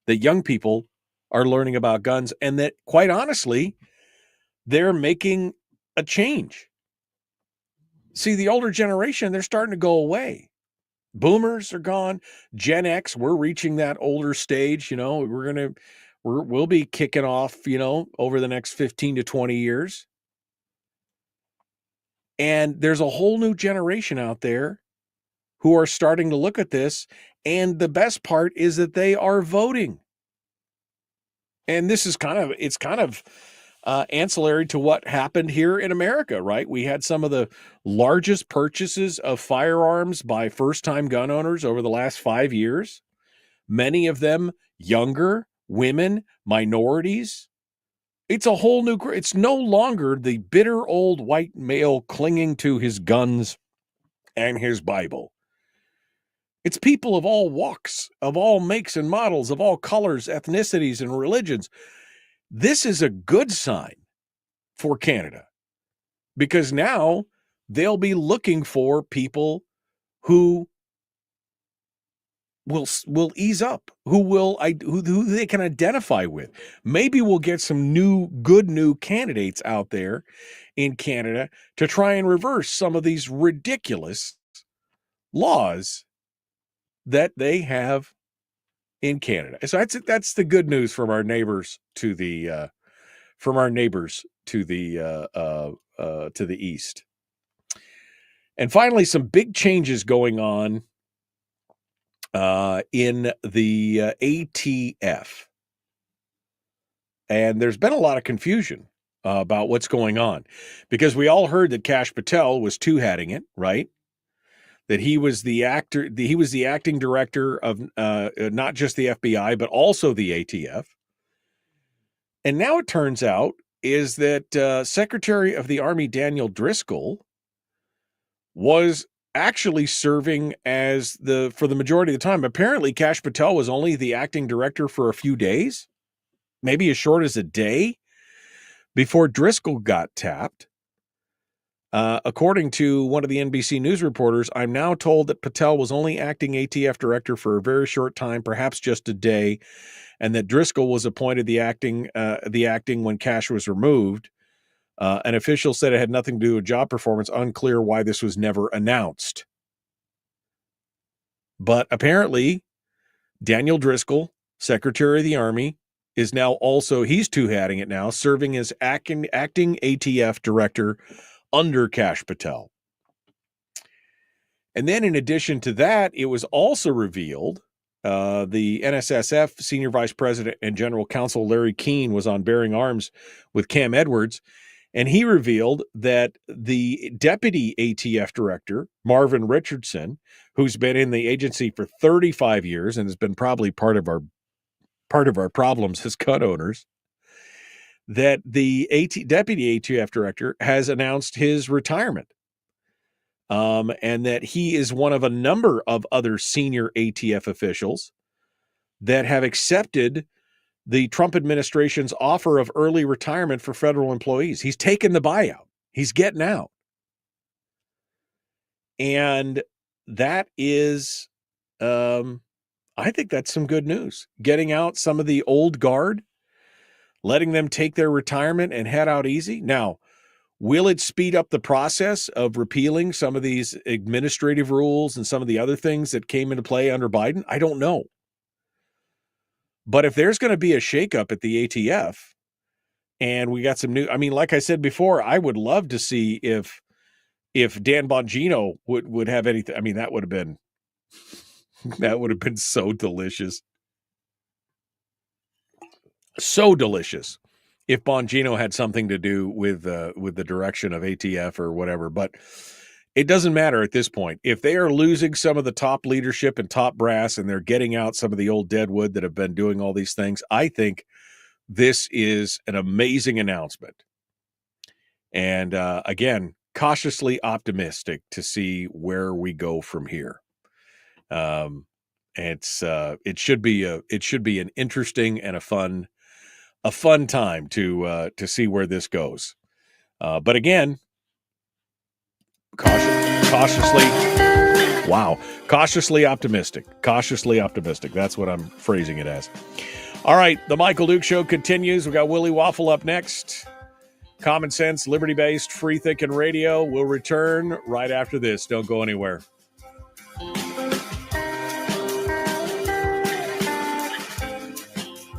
that young people are learning about guns and that, quite honestly, they're making a change. See, the older generation, they're starting to go away. Boomers are gone. Gen X, we're reaching that older stage. You know, we'll be kicking off, you know, over the next 15 to 20 years. And there's a whole new generation out there who are starting to look at this. And the best part is that they are voting. And this is kind of ancillary to what happened here in America, right? We had some of the largest purchases of firearms by first-time gun owners over the last 5 years. Many of them younger, women, minorities. It's a whole new group. It's no longer the bitter old white male clinging to his guns and his Bible. It's people of all walks, of all makes and models, of all colors, ethnicities, and religions. This is a good sign for Canada because now they'll be looking for people who will ease up, who they can identify with. Maybe we'll get some good new candidates out there in Canada to try and reverse some of these ridiculous laws that they have in Canada. So that's the good news from our neighbors to the east. And finally, some big changes going on in the ATF. And there's been a lot of confusion about what's going on because we all heard that Kash Patel was two-hatting it, right? That he was the acting director of not just the FBI, but also the ATF. And now it turns out is that Secretary of the Army Daniel Driscoll was actually serving as for the majority of the time. Apparently, Kash Patel was only the acting director for a few days, maybe as short as a day, before Driscoll got tapped. According to one of the NBC News reporters, I'm now told that Patel was only acting ATF director for a very short time, perhaps just a day, and that Driscoll was appointed the acting when Kash was removed. An official said it had nothing to do with job performance. Unclear why this was never announced. But apparently, Daniel Driscoll, Secretary of the Army, is now also, he's two-hatting it now, serving as acting ATF director under Kash Patel. And then in addition to that, it was also revealed the NSSF Senior Vice President and General Counsel Larry Keane was on Bearing Arms with Cam Edwards, and he revealed that the Deputy ATF Director, Marvin Richardson, who's been in the agency for 35 years and has been probably part of our problems as gun owners, that the deputy ATF director has announced his retirement. And that he is one of a number of other senior ATF officials that have accepted the Trump administration's offer of early retirement for federal employees. He's taken the buyout. He's getting out. And that is, I think that's some good news. Getting out some of the old guard, letting them take their retirement and head out easy. Now, will it speed up the process of repealing some of these administrative rules and some of the other things that came into play under Biden? I don't know. But if there's going to be a shakeup at the ATF and we got some new, I mean, like I said before, I would love to see if Dan Bongino would have anything. I mean, that would have been so delicious. So delicious if Bongino had something to do with the direction of ATF or whatever. But it doesn't matter at this point. If they are losing some of the top leadership and top brass and they're getting out some of the old deadwood that have been doing all these things, I think this is an amazing announcement. And again, cautiously optimistic to see where we go from here. It should be an interesting and a fun time to see where this goes. But again, cautiously optimistic. Cautiously optimistic. That's what I'm phrasing it as. All right, the Michael Duke Show continues. We got Willie Waffle up next. Common sense, liberty-based, free-thinking radio will return right after this. Don't go anywhere.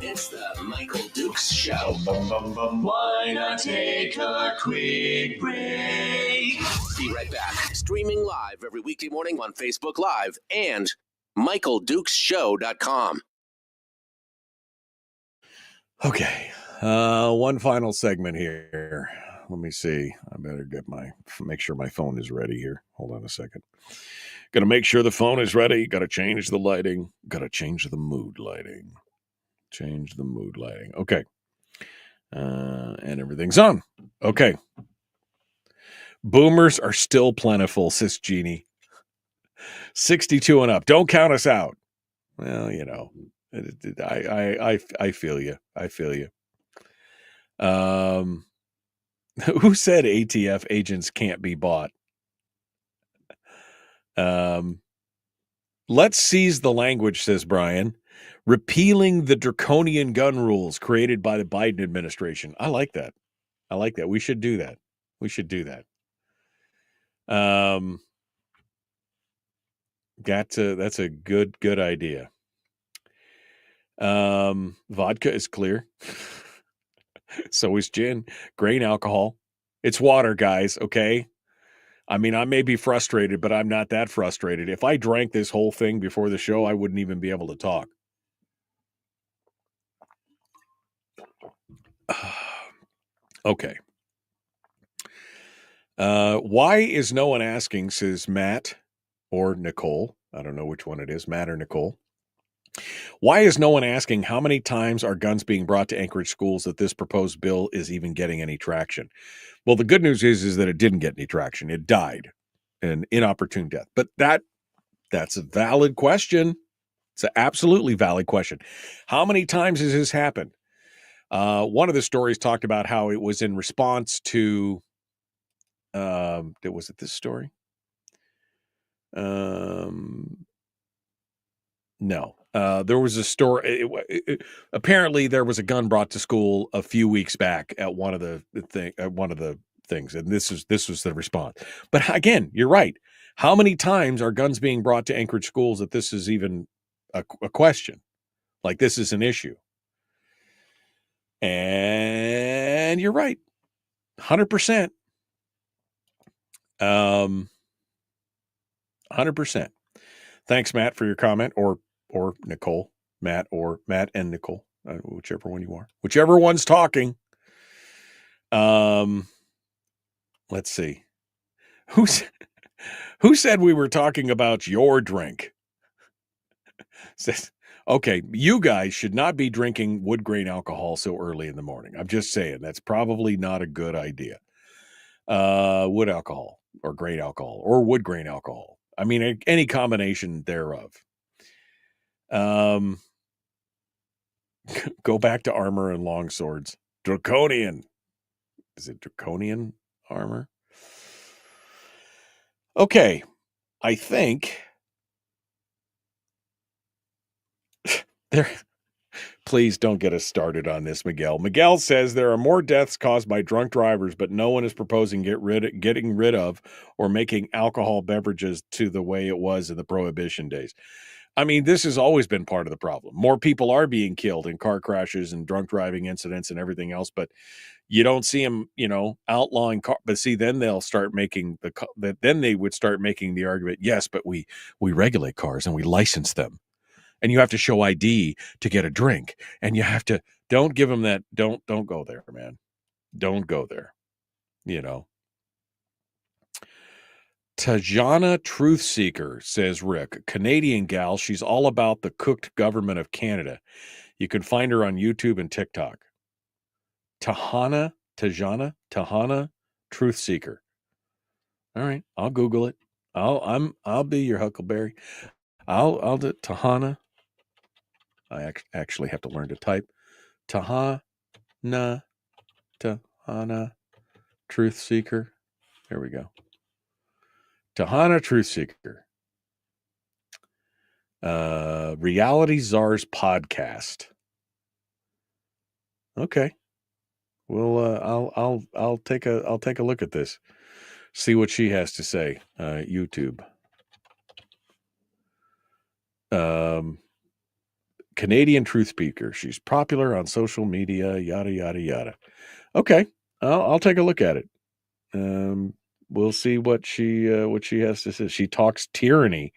It's the Michael Dukes Show. Why not take a quick break? Be right back. Streaming live every weekday morning on Facebook Live and MichaelDukesShow.com. Okay. One final segment here. Let me see. I better make sure my phone is ready here. Hold on a second. Got to make sure the phone is ready. Got to change the lighting. Got to change the mood lighting. Change the mood lighting. Okay. And everything's on. Okay. Boomers are still plentiful, says Jeannie. 62 and up. Don't count us out. Well, you know, I feel you. I feel you. Who said ATF agents can't be bought? Let's seize the language, says Brian. Repealing the draconian gun rules created by the Biden administration. I like that. We should do that. That's a good idea. Vodka is clear. So is gin. Grain alcohol. It's water, guys, okay? I mean, I may be frustrated, but I'm not that frustrated. If I drank this whole thing before the show, I wouldn't even be able to talk. Okay. Why is no one asking, says Matt or Nicole. I don't know which one it is, Matt or Nicole. Why is no one asking how many times are guns being brought to Anchorage schools that this proposed bill is even getting any traction? Well, the good news is that it didn't get any traction. It died an inopportune death. But that's a valid question. It's an absolutely valid question. How many times has this happened? One of the stories talked about how it was in response to, was it this story? No. There was a story. Apparently, there was a gun brought to school a few weeks back at one of the things, and this was the response. But again, you're right. How many times are guns being brought to Anchorage schools that this is even a question? Like this is an issue. And you're right, 100%. 100%. Thanks, Matt, for your comment, or Nicole, Matt and Nicole, whichever one you are, whichever one's talking. Let's see, who said we were talking about your drink? Says, Okay, you guys should not be drinking wood grain alcohol so early in the morning. I'm just saying that's probably not a good idea. Wood alcohol or grain alcohol or wood grain alcohol. I mean, any combination thereof. Go back to armor and long swords. Draconian. Is it draconian armor? Okay, I think there. Please don't get us started on this, Miguel. Miguel says there are more deaths caused by drunk drivers, but no one is proposing getting rid of or making alcohol beverages to the way it was in the Prohibition days. I mean, this has always been part of the problem. More people are being killed in car crashes and drunk driving incidents and everything else, but you don't see them, outlawing car. But see, then they'll start making then they would start making the argument, yes, but we regulate cars and we license them. And you have to show ID to get a drink. And you have to, don't give them that. Don't go there, man. Don't go there. Tajana Truth Seeker, says Rick, Canadian gal. She's all about the cooked government of Canada. You can find her on YouTube and TikTok. Tajana Truth Seeker. All right. I'll Google it. I'll be your Huckleberry. I'll do Tahana. I actually have to learn to type. Tahana Truth Seeker. There we go. Tahana Truth Seeker. Reality Czars podcast. Okay. Well, I'll take a look at this. See what she has to say. YouTube. Canadian Truth Speaker. She's popular on social media, yada, yada, yada. Okay. I'll take a look at it. We'll see what she has to say. She talks tyranny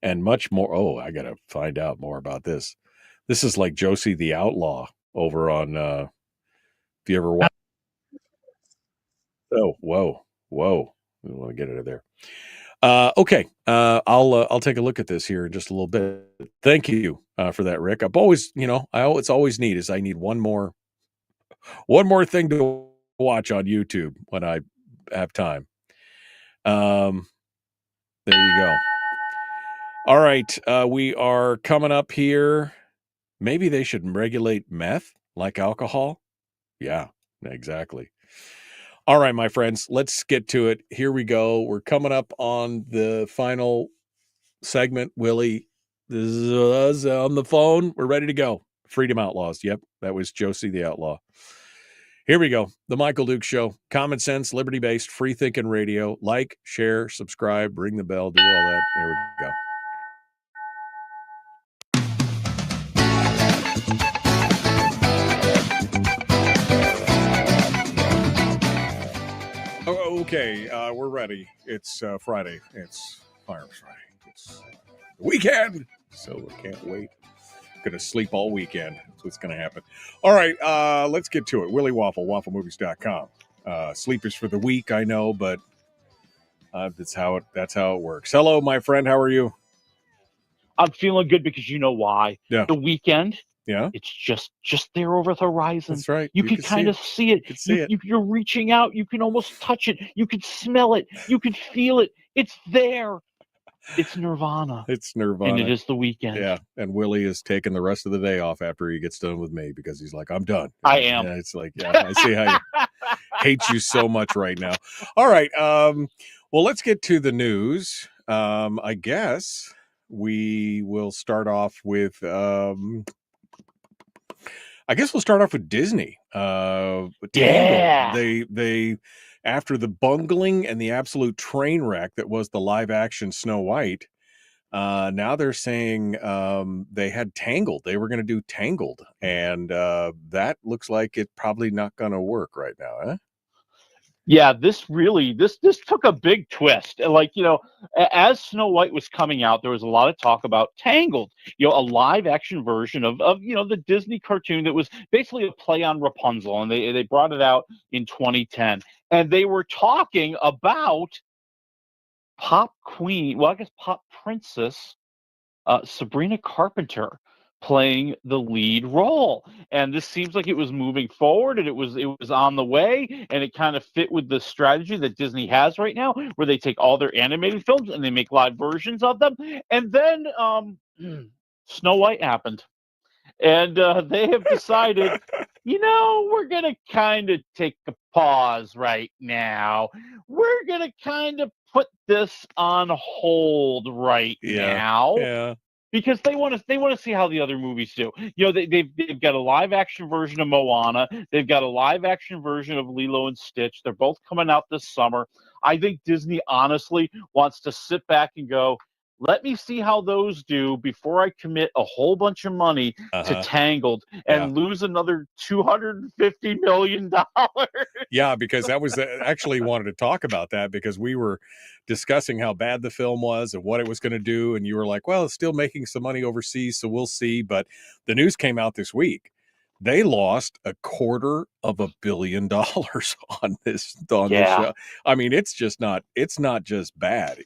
and much more. Oh, I got to find out more about this. This is like Josie the Outlaw over on, if you ever watch. Oh, whoa. We want to get out of there. Okay. I'll take a look at this here in just a little bit. Thank you for that, Rick. I've always, it's always neat is I need one more thing to watch on YouTube when I have time. There you go. All right. We are coming up here. Maybe they should regulate meth like alcohol. Yeah, exactly. All right, my friends, let's get to it. Here we go. We're coming up on the final segment. Willie, this is us on the phone. We're ready to go. Freedom Outlaws. Yep, that was Josie the Outlaw. Here we go. The Michael Duke Show. Common sense, liberty-based, free-thinking radio. Like, share, subscribe, ring the bell, do all that. There we go. Okay, we're ready. It's Friday. It's Firearms Friday. It's the weekend, so I can't wait. Going to sleep all weekend. That's what's going to happen. All right, let's get to it. Willie Waffle, wafflemovies.com. Sleep is for the weak, I know, but that's how it works. Hello, my friend. How are you? I'm feeling good because you know why. Yeah. The weekend. Yeah. It's just there over the horizon. That's right. You can kind of see it. You're reaching out. You can almost touch it. You can smell it. You can feel it. It's there. It's Nirvana. It's Nirvana. And it is the weekend. Yeah. And Willie is taking the rest of the day off after he gets done with me because he's like, I'm done. I am. Yeah, it's like, yeah, I see how you hate you so much right now. All right. Well, let's get to the news. I guess we will start off with Disney. Yeah. They after the bungling and the absolute train wreck that was the live action Snow White, now they're saying they had Tangled. They were going to do Tangled, and that looks like it's probably not going to work right now, huh? Yeah, this took a big twist. Like, as Snow White was coming out, there was a lot of talk about Tangled, a live action version of the Disney cartoon that was basically a play on Rapunzel, and they brought it out in 2010. And they were talking about pop princess Sabrina Carpenter playing the lead role. And this seems like it was moving forward, and it was on the way, and it kind of fit with the strategy that Disney has right now, where they take all their animated films and they make live versions of them. And then Snow White happened. And they have decided, we're going to kind of take a pause right now. We're going to kind of put this on hold right now. Yeah. Because they want to see how the other movies do. They've got a live action version of Moana. They've got a live action version of Lilo and Stitch. They're both coming out this summer. I think Disney honestly wants to sit back and go, let me see how those do before I commit a whole bunch of money to Tangled and lose another $250 million. Yeah, because that was actually wanted to talk about that because we were discussing how bad the film was and what it was going to do. And you were like, well, it's still making some money overseas, so we'll see. But the news came out this week. They lost $250 million on this show. I mean, it's not just bad.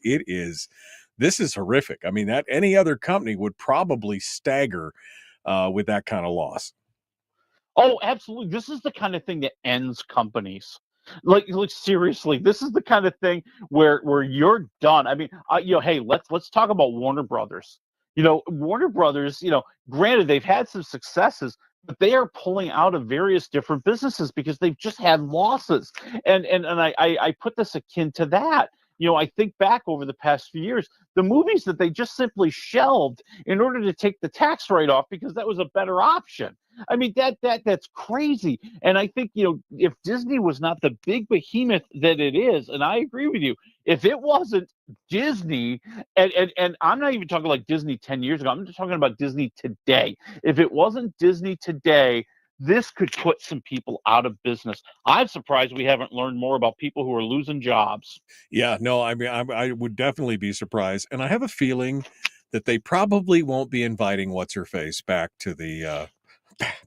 This is horrific. I mean, that any other company would probably stagger with that kind of loss. Oh, absolutely. This is the kind of thing that ends companies. Like seriously, this is the kind of thing where you're done. I mean, hey, let's talk about Warner Brothers. Warner Brothers, granted they've had some successes, but they are pulling out of various different businesses because they've just had losses. And I put this akin to that. I think back over the past few years, the movies that they just simply shelved in order to take the tax write-off because that was a better option. I mean, that's crazy. And I think, if Disney was not the big behemoth that it is, and I agree with you, if it wasn't Disney, and I'm not even talking like Disney 10 years ago, I'm just talking about Disney today. If it wasn't Disney today, this could put some people out of business. I'm surprised we haven't learned more about people who are losing jobs. Yeah, no, I mean, I would definitely be surprised. And I have a feeling that they probably won't be inviting What's-Her-Face back to the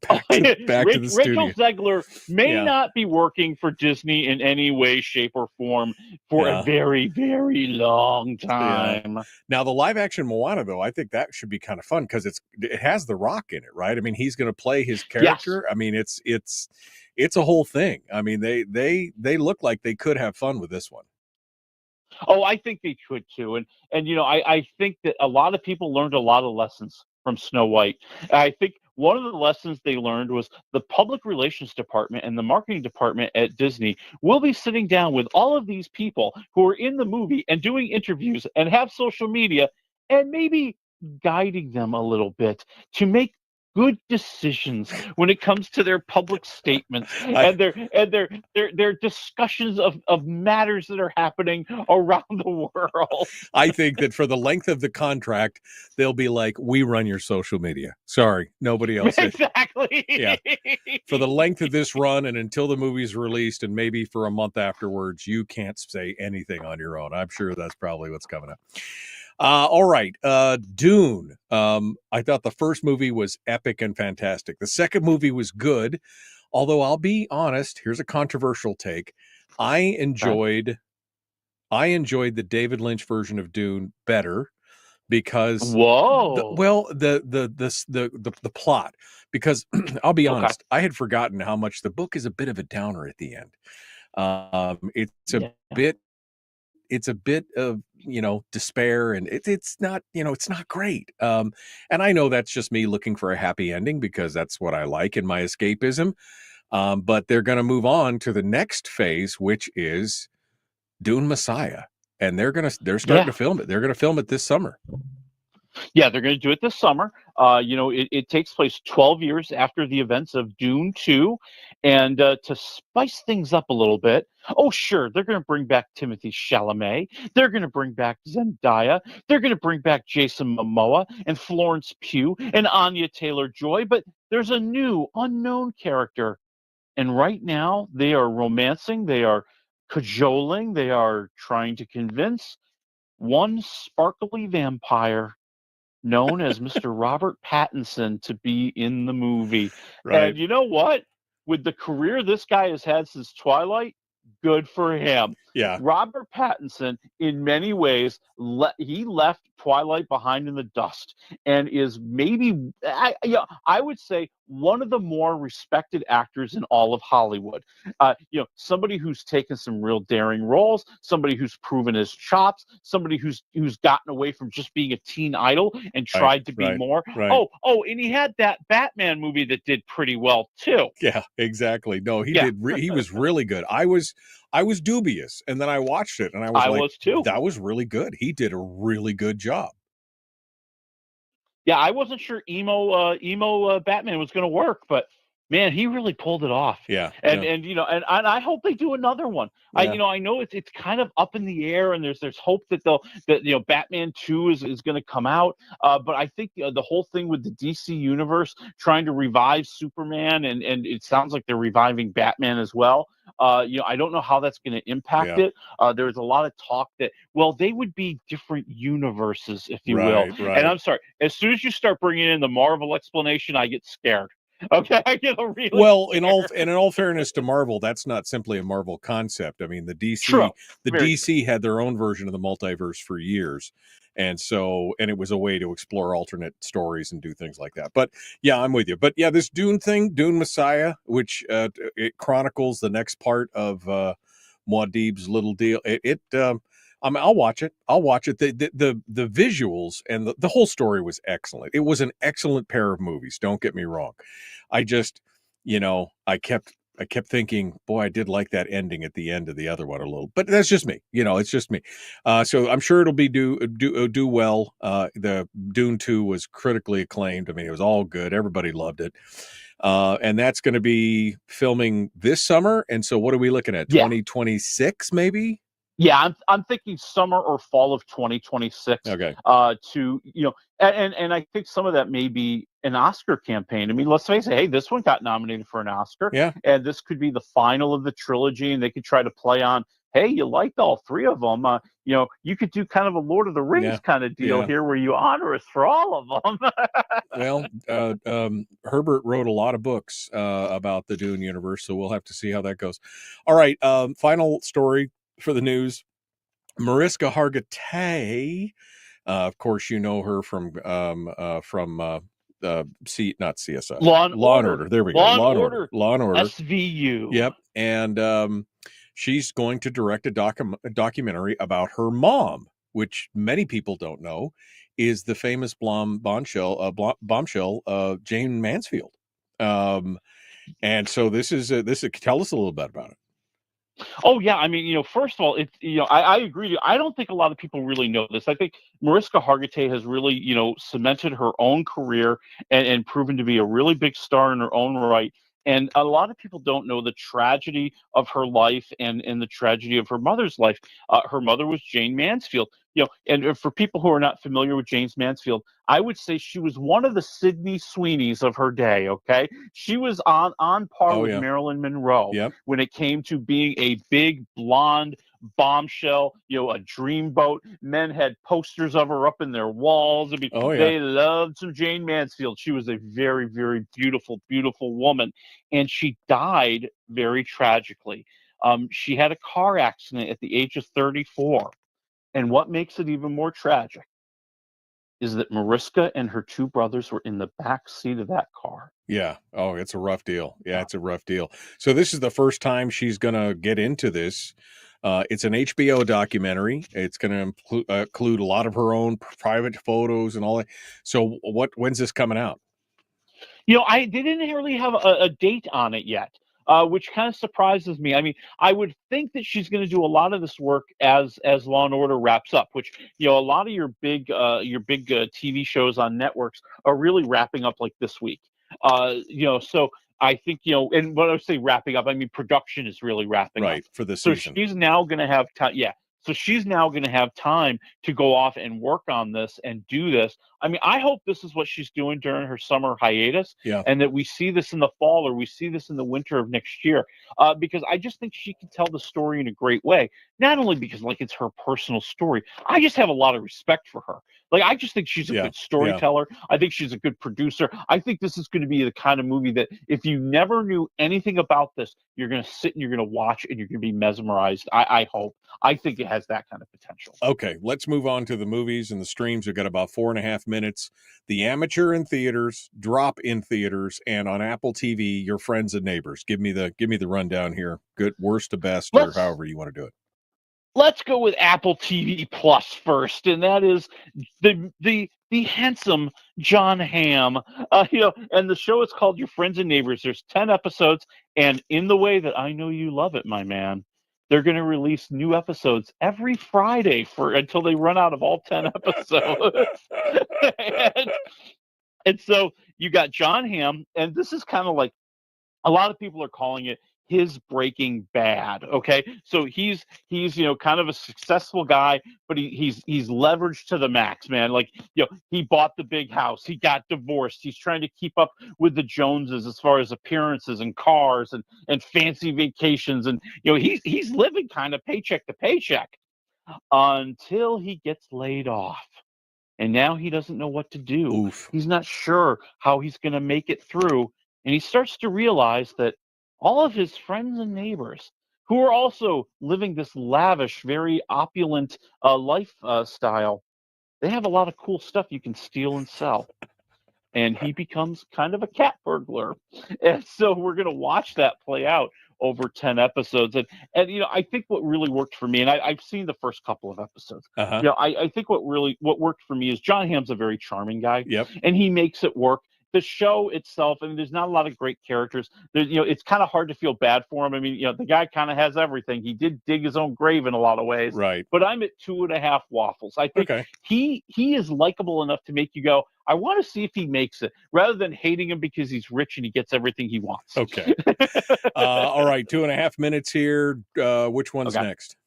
back to the studio. Rachel Zegler may not be working for Disney in any way, shape, or form for a very, very long time. Yeah. Now, the live-action Moana, though, I think that should be kind of fun because it has The Rock in it, right? I mean, he's going to play his character. Yes. I mean, it's a whole thing. I mean, they look like they could have fun with this one. Oh, I think they could too, and I think that a lot of people learned a lot of lessons from Snow White. I think one of the lessons they learned was the public relations department and the marketing department at Disney will be sitting down with all of these people who are in the movie and doing interviews and have social media and maybe guiding them a little bit to make good decisions when it comes to their public statements and their discussions of matters that are happening around the world. I think that for the length of the contract, they'll be like, we run your social media. Sorry, nobody else. Exactly. Yeah. For the length of this run and until the movie's released and maybe for a month afterwards, you can't say anything on your own. I'm sure that's probably what's coming up. All right. Dune. I thought the first movie was epic and fantastic. The second movie was good, although I'll be honest, here's a controversial take. I enjoyed the David Lynch version of Dune better because the plot, because I'll be honest, I had forgotten how much the book is a bit of a downer at the end. It's a bit of, despair, and it's not, it's not great. And I know that's just me looking for a happy ending because that's what I like in my escapism. But they're going to move on to the next phase, which is Dune Messiah. And they're starting to film it. They're going to film it this summer. Yeah, they're going to do it this summer. It takes place 12 years after the events of Dune 2. And to spice things up a little bit, they're going to bring back Timothée Chalamet. They're going to bring back Zendaya. They're going to bring back Jason Momoa and Florence Pugh and Anya Taylor-Joy. But there's a new, unknown character. And right now, they are romancing. They are cajoling. They are trying to convince one sparkly vampire known as Mr. Robert Pattinson to be in the movie. Right. And you know what? With the career this guy has had since Twilight, good for him. Yeah. Robert Pattinson, in many ways, he left Twilight Behind in the Dust, and is maybe, I would say, one of the more respected actors in all of Hollywood. Somebody who's taken some real daring roles, somebody who's proven his chops, somebody who's gotten away from just being a teen idol and tried to be more. Right. Oh, and he had that Batman movie that did pretty well too. Yeah, exactly. No, he did. He was really good. I was dubious, and then I watched it, and I was too. That was really good. He did a really good job. Yeah, I wasn't sure emo Batman was going to work, but man, he really pulled it off. Yeah, and I hope they do another one. Yeah. I know it's kind of up in the air, and there's hope that Batman 2 is going to come out. But I think the whole thing with the DC universe trying to revive Superman, and it sounds like they're reviving Batman as well. I don't know how that's going to impact it. There's a lot of talk that, well, they would be different universes, if you will. Right. And I'm sorry, as soon as you start bringing in the Marvel explanation, I get scared. Okay, I get really well, scared. in all fairness to Marvel, that's not simply a Marvel concept. I mean, the DC True. DC had their own version of the multiverse for years. And it was a way to explore alternate stories and do things like that. But yeah, I'm with you. But yeah, this Dune thing, Dune Messiah, which it chronicles the next part of Muad'Dib's little deal. I'll watch it. I'll watch it. The visuals and the whole story was excellent. It was an excellent pair of movies. Don't get me wrong. I just, I kept thinking, boy, I did like that ending at the end of the other one a little, but that's just me. It's just me. So I'm sure it'll be do well. The Dune 2 was critically acclaimed. I mean, it was all good. Everybody loved it. And that's going to be filming this summer. And so what are we looking at? 2026 maybe? Yeah, I'm thinking summer or fall of 2026. Okay. And I think some of that may be an Oscar campaign. I mean, let's face it. Hey, this one got nominated for an Oscar. Yeah. And this could be the final of the trilogy, and they could try to play on, hey, you liked all three of them. You could do kind of a Lord of the Rings kind of deal here, where you honor us for all of them. Well, Herbert wrote a lot of books about the Dune universe, so we'll have to see how that goes. All right. Final story for the news. Mariska Hargitay, of course, you know her from not CSI, Law and Order. There we go. Law and Order. SVU. Yep. And she's going to direct a documentary about her mom, which many people don't know is the famous bombshell Jane Mansfield. And so this is tell us a little bit about it. Oh yeah, I mean, first of all, it's I agree with you. I don't think a lot of people really know this. I think Mariska Hargitay has really cemented her own career and proven to be a really big star in her own right. And a lot of people don't know the tragedy of her life and the tragedy of her mother's life. Her mother was Jane Mansfield. And for people who are not familiar with Jane Mansfield, I would say she was one of the Sydney Sweeneys of her day. Okay, she was on par with Marilyn Monroe when it came to being a big blonde bombshell, a dreamboat. Men had posters of her up in their walls. I mean, they loved some Jane Mansfield. She was a very, very beautiful, beautiful woman, and she died very tragically. She had a car accident at the age of 34. And what makes it even more tragic is that Mariska and her two brothers were in the back seat of that car. Yeah. Oh, it's a rough deal. Yeah, it's a rough deal. So this is the first time she's going to get into this. It's an HBO documentary. It's going to include a lot of her own private photos and all that. So when's this coming out? They didn't really have a date on it yet. Which kind of surprises me. I mean, I would think that she's going to do a lot of this work as Law and Order wraps up. Which a lot of your big TV shows on networks are really wrapping up like this week. So I think and when I say wrapping up, I mean production is really wrapping up for the season. So she's now going to have time. Yeah. So she's now going to have time to go off and work on this and do this. I mean, I hope this is what she's doing during her summer hiatus, and that we see this in the fall or we see this in the winter of next year, because I just think she can tell the story in a great way. Not only because it's her personal story, I just have a lot of respect for her. I just think she's a good storyteller. I think she's a good producer. I think this is going to be the kind of movie that if you never knew anything about this, you're going to sit and you're going to watch and you're going to be mesmerized. I hope. I think it has that kind of potential. Okay, let's move on to the movies and the streams. We've got about 4.5 minutes. The Amateur in theaters, Drop in theaters, and on Apple TV, Your Friends and Neighbors. Give me the rundown here. Good, worst to best, or however you want to do it. Let's go with Apple TV Plus first, and that is the handsome John Hamm. And the show is called Your Friends and Neighbors. There's 10 episodes, and in the way that I know you love it, my man, they're going to release new episodes every Friday until they run out of all 10 episodes. and so you got John Hamm, and this is kind of like, a lot of people are calling it his Breaking Bad. Okay, so he's kind of a successful guy, but he's leveraged to the max, man. Like, he bought the big house, he got divorced, he's trying to keep up with the Joneses as far as appearances and cars and fancy vacations, and he's living kind of paycheck to paycheck until he gets laid off. And now he doesn't know what to do. Oof. He's not sure how he's going to make it through. And he starts to realize that all of his friends and neighbors, who are also living this lavish, very opulent lifestyle, they have a lot of cool stuff you can steal and sell. And he becomes kind of a cat burglar. And so we're going to watch that play out over 10 episodes. And I think what really worked for me, and I've seen the first couple of episodes, I think what worked for me is John Hamm's a very charming guy. Yep. And he makes it work. The show itself, I mean, there's not a lot of great characters. It's kind of hard to feel bad for him. I mean, the guy kind of has everything. He did dig his own grave in a lot of ways. Right. But I'm at 2.5 waffles. I think he is likable enough to make you go, I want to see if he makes it, rather than hating him because he's rich and he gets everything he wants. Okay. All right, 2.5 minutes here. Which one's next?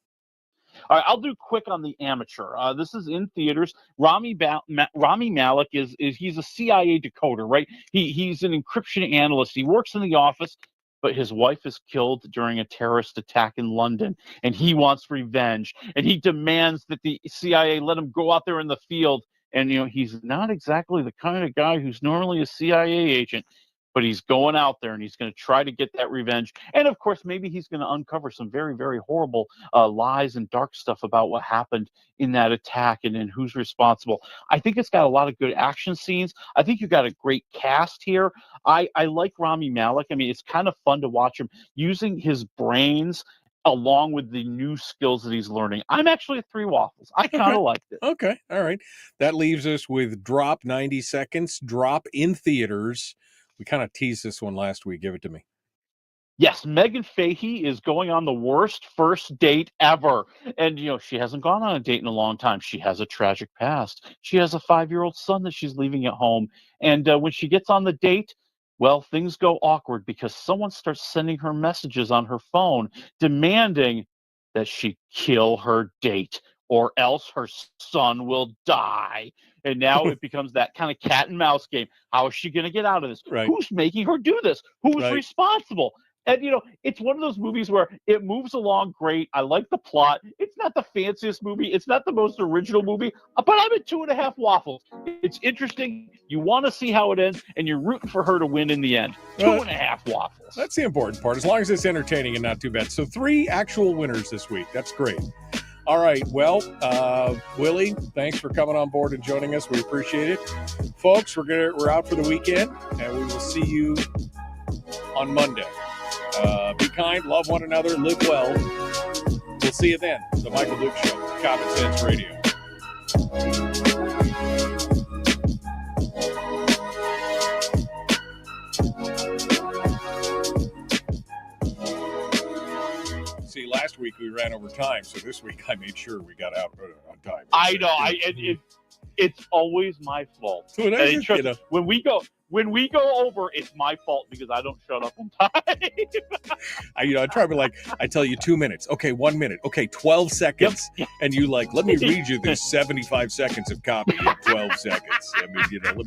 All right, I'll do quick on The Amateur. This is in theaters. Rami Malek he's a CIA decoder, right? He's an encryption analyst. He works in the office, but his wife is killed during a terrorist attack in London, and he wants revenge. And he demands that the CIA let him go out there in the field. And he's not exactly the kind of guy who's normally a CIA agent, but he's going out there and he's going to try to get that revenge. And of course, maybe he's going to uncover some very, very horrible lies and dark stuff about what happened in that attack and who's responsible. I think it's got a lot of good action scenes. I think you've got a great cast here. I like Rami Malek. I mean, it's kind of fun to watch him using his brains along with the new skills that he's learning. I'm actually at 3 waffles. I kind of liked it. Okay. All right. That leaves us with Drop, 90 seconds. Drop in theaters. We kind of teased this one last week. Give it to me. Yes, Megan Fahey is going on the worst first date ever. And, she hasn't gone on a date in a long time. She has a tragic past. She has a 5-year-old son that she's leaving at home. And when she gets on the date, well, things go awkward because someone starts sending her messages on her phone demanding that she kill her date or else her son will die. And now it becomes that kind of cat and mouse game. How is she going to get out of this? Right. Who's making her do this? Who's responsible? And, it's one of those movies where it moves along great. I like the plot. It's not the fanciest movie. It's not the most original movie, but I'm at 2.5 waffles. It's interesting. You want to see how it ends, and you're rooting for her to win in the end. 2.5 waffles. That's the important part, as long as it's entertaining and not too bad. So 3 actual winners this week. That's great. All right. Well, Willie, thanks for coming on board and joining us. We appreciate it. Folks, we're out for the weekend, and we will see you on Monday. Be kind, love one another, live well. We'll see you then. The Michael Duke Show, Common Sense Radio. See, last week we ran over time, so this week I made sure we got out on time. I know. It's always my fault. So When we go over, it's my fault because I don't shut up on time. I try to be like, I tell you 2 minutes. Okay, 1 minute. Okay, 12 seconds. Yep. And you let me read you this 75 seconds of copy in 12 seconds. I mean, let me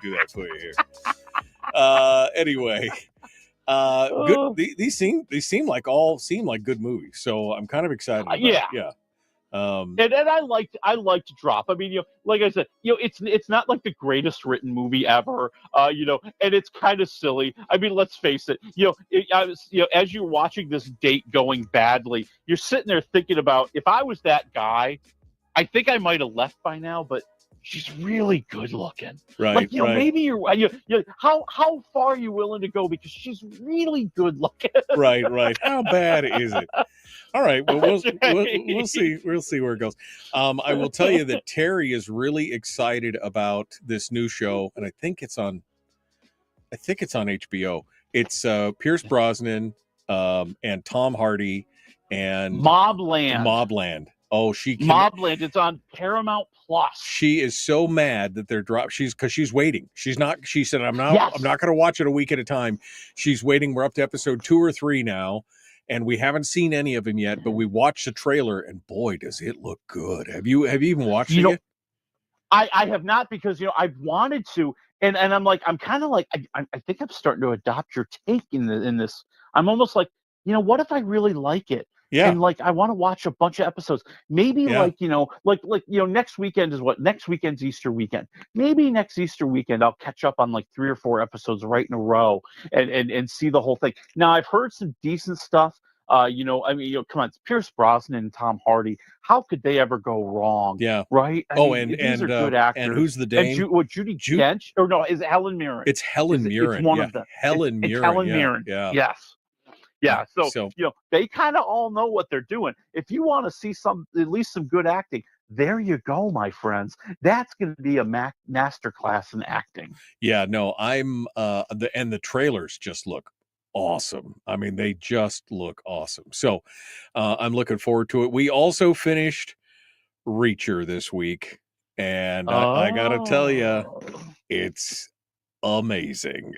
do that for you here. Anyway, good. These seem like good movies. So I'm kind of excited about it. Yeah. And I like to drop. I mean, like I said, it's not like the greatest written movie ever, and it's kind of silly. I mean, let's face it. As you're watching this date going badly, you're sitting there thinking about, if I was that guy, I think I might have left by now, but she's really good looking. Right. Like, right. maybe how far are you willing to go, because she's really good looking. Right. How bad is it? All right. Well, we'll see. We'll see where it goes. I will tell you that Terry is really excited about this new show, and I think it's on HBO. It's Pierce Brosnan and Tom Hardy and Mobland. Oh, Mobland. It's on Paramount Plus. She is so mad that they're dropped. Because she's waiting. She said, I'm not going to watch it a week at a time. She's waiting. We're up to episode 2 or 3 now, and we haven't seen any of them yet, but we watched the trailer, and boy, does it look good. Have you even watched it yet? I have not, because I've wanted to, and I'm like, I'm kind of like, I think I'm starting to adopt your take in this. I'm almost like, what if I really like it? Yeah. And like, I want to watch a bunch of episodes. Maybe next weekend is what? Next weekend's Easter weekend. Maybe next Easter weekend I'll catch up on like 3 or 4 episodes right in a row and see the whole thing. Now, I've heard some decent stuff. Come on, it's Pierce Brosnan and Tom Hardy. How could they ever go wrong? Yeah. Right? These are good actors. And who's the dame? Judy Dench? Or no, is it Helen Mirren? It's Helen Mirren. It's one of them. Helen Mirren. It's Helen Mirren. Yeah. Yes. Yeah, so they kind of all know what they're doing. If you want to see at least some good acting, there you go, my friends. That's going to be a masterclass in acting. Yeah, no, I'm the trailers just look awesome. I mean, they just look awesome. So I'm looking forward to it. We also finished Reacher this week, and I got to tell you, it's amazing.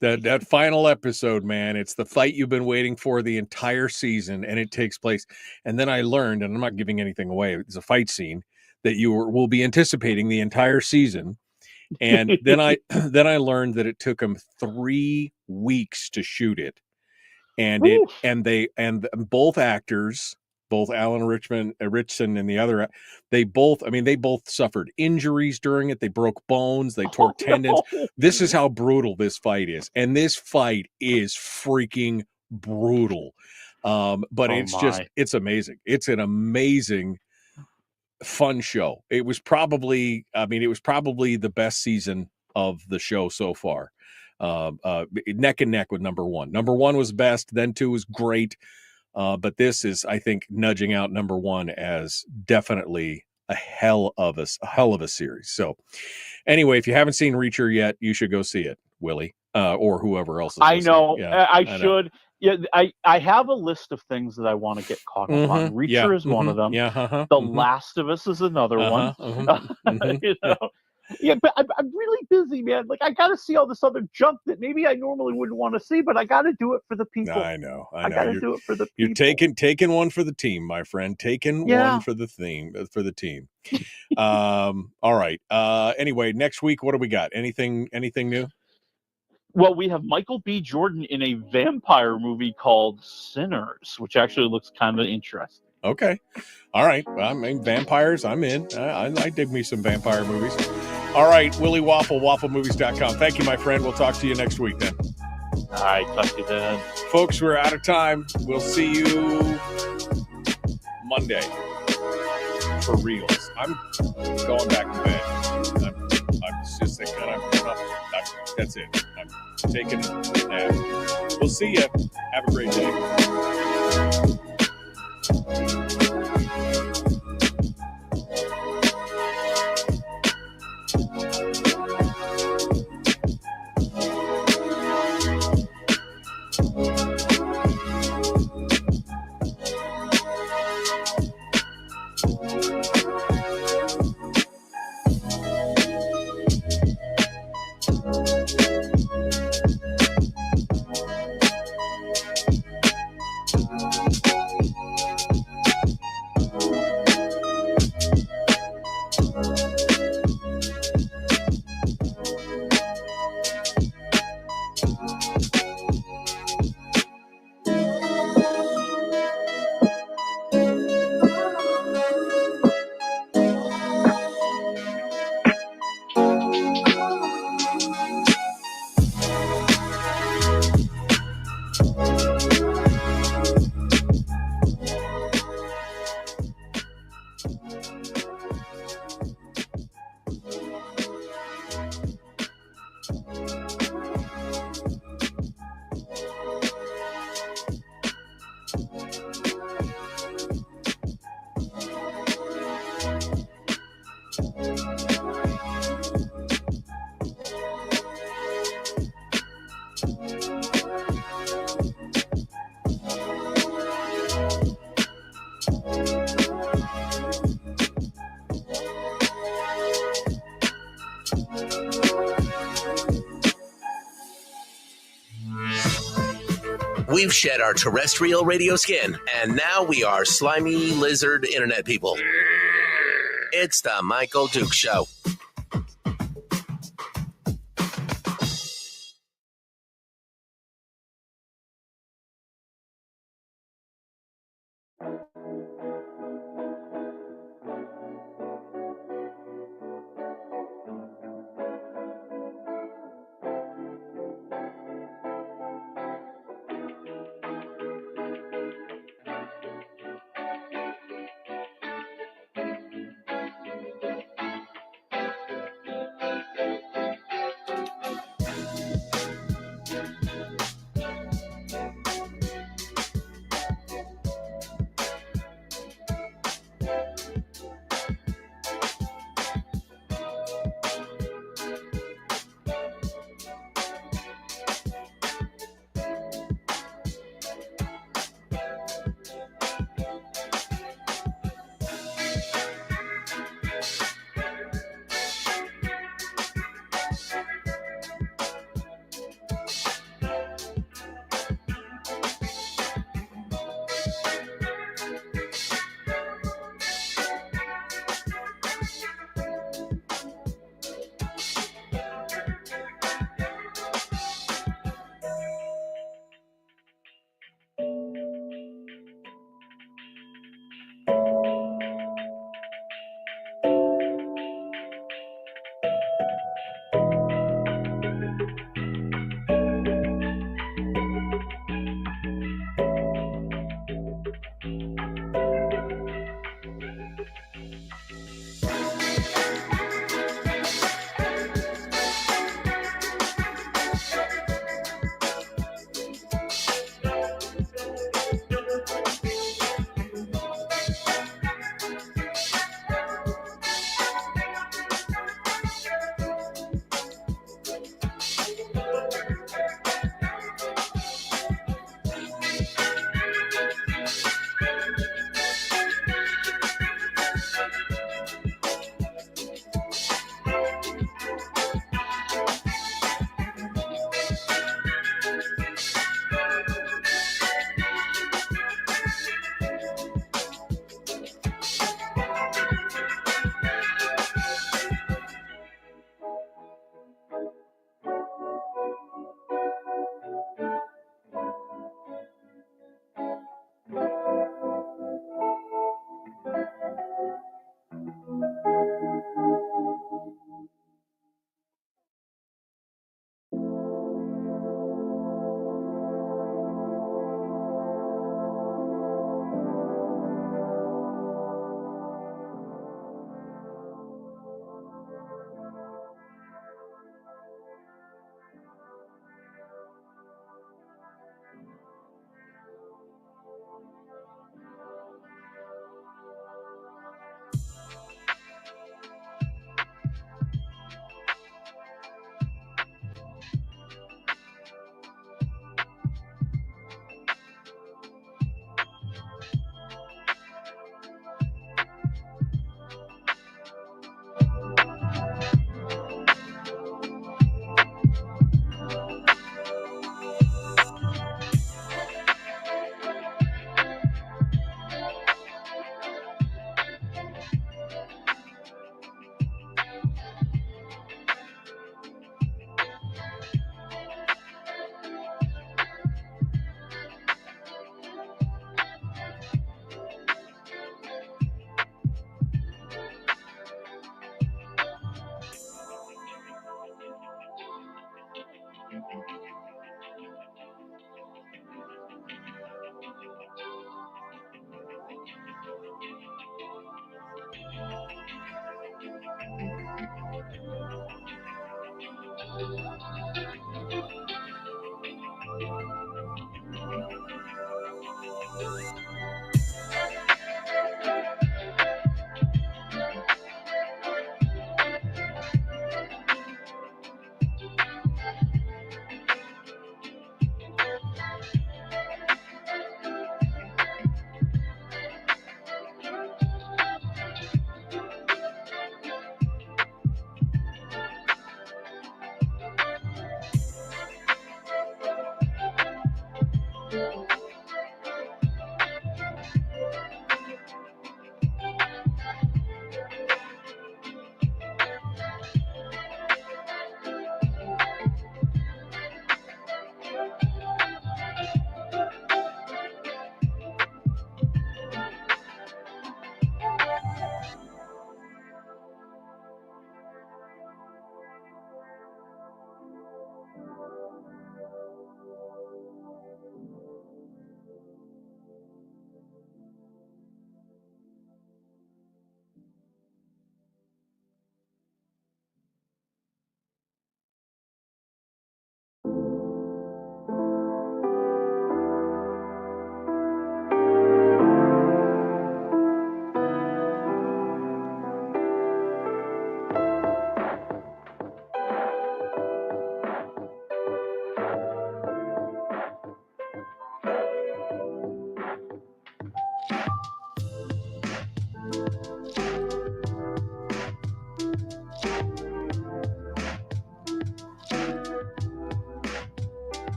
That final episode, man, it's the fight you've been waiting for the entire season, and it takes place. And then I learned, and I'm not giving anything away, it's a fight scene that you will be anticipating the entire season. And then I learned that it took them 3 weeks to shoot it, and both actors, both Alan Ritchson and the other, they both suffered injuries during it. They broke bones, they tore tendons. No. This is how brutal this fight is. And this fight is freaking brutal. But it's amazing. It's an amazing, fun show. It was probably the best season of the show so far. Neck and neck with number 1. Number 1 was best, then 2 was great. But this is, I think, nudging out number 1 as definitely a hell of a series. So anyway, if you haven't seen Reacher yet, you should go see it, Willie, or whoever else is listening. I know. Yeah, I should. Yeah, I have a list of things that I want to get caught up on. Reacher is one of them. Yeah, The Last of Us is another one. Yeah, but I'm really busy, man. Like, I got to see all this other junk that maybe I normally wouldn't want to see, but I got to do it for the people. I know. I got to do it for the people. You're taking one for the team, my friend. One for the team. All right. Anyway, next week, what do we got? Anything new? Well, we have Michael B. Jordan in a vampire movie called Sinners, which actually looks kind of interesting. Okay. All right. Well, I mean, vampires, I'm in. I dig me some vampire movies. All right. Willie Waffle, wafflemovies.com. Thank you, my friend. We'll talk to you next week then. All right. Talk to you then. Folks, we're out of time. We'll see you Monday for reals. I'm going back to bed. I'm just thinking that's it. I'm taking a nap. We'll see you. Have a great day. We've shed our terrestrial radio skin, and now we are slimy lizard internet people. It's the Michael Duke Show.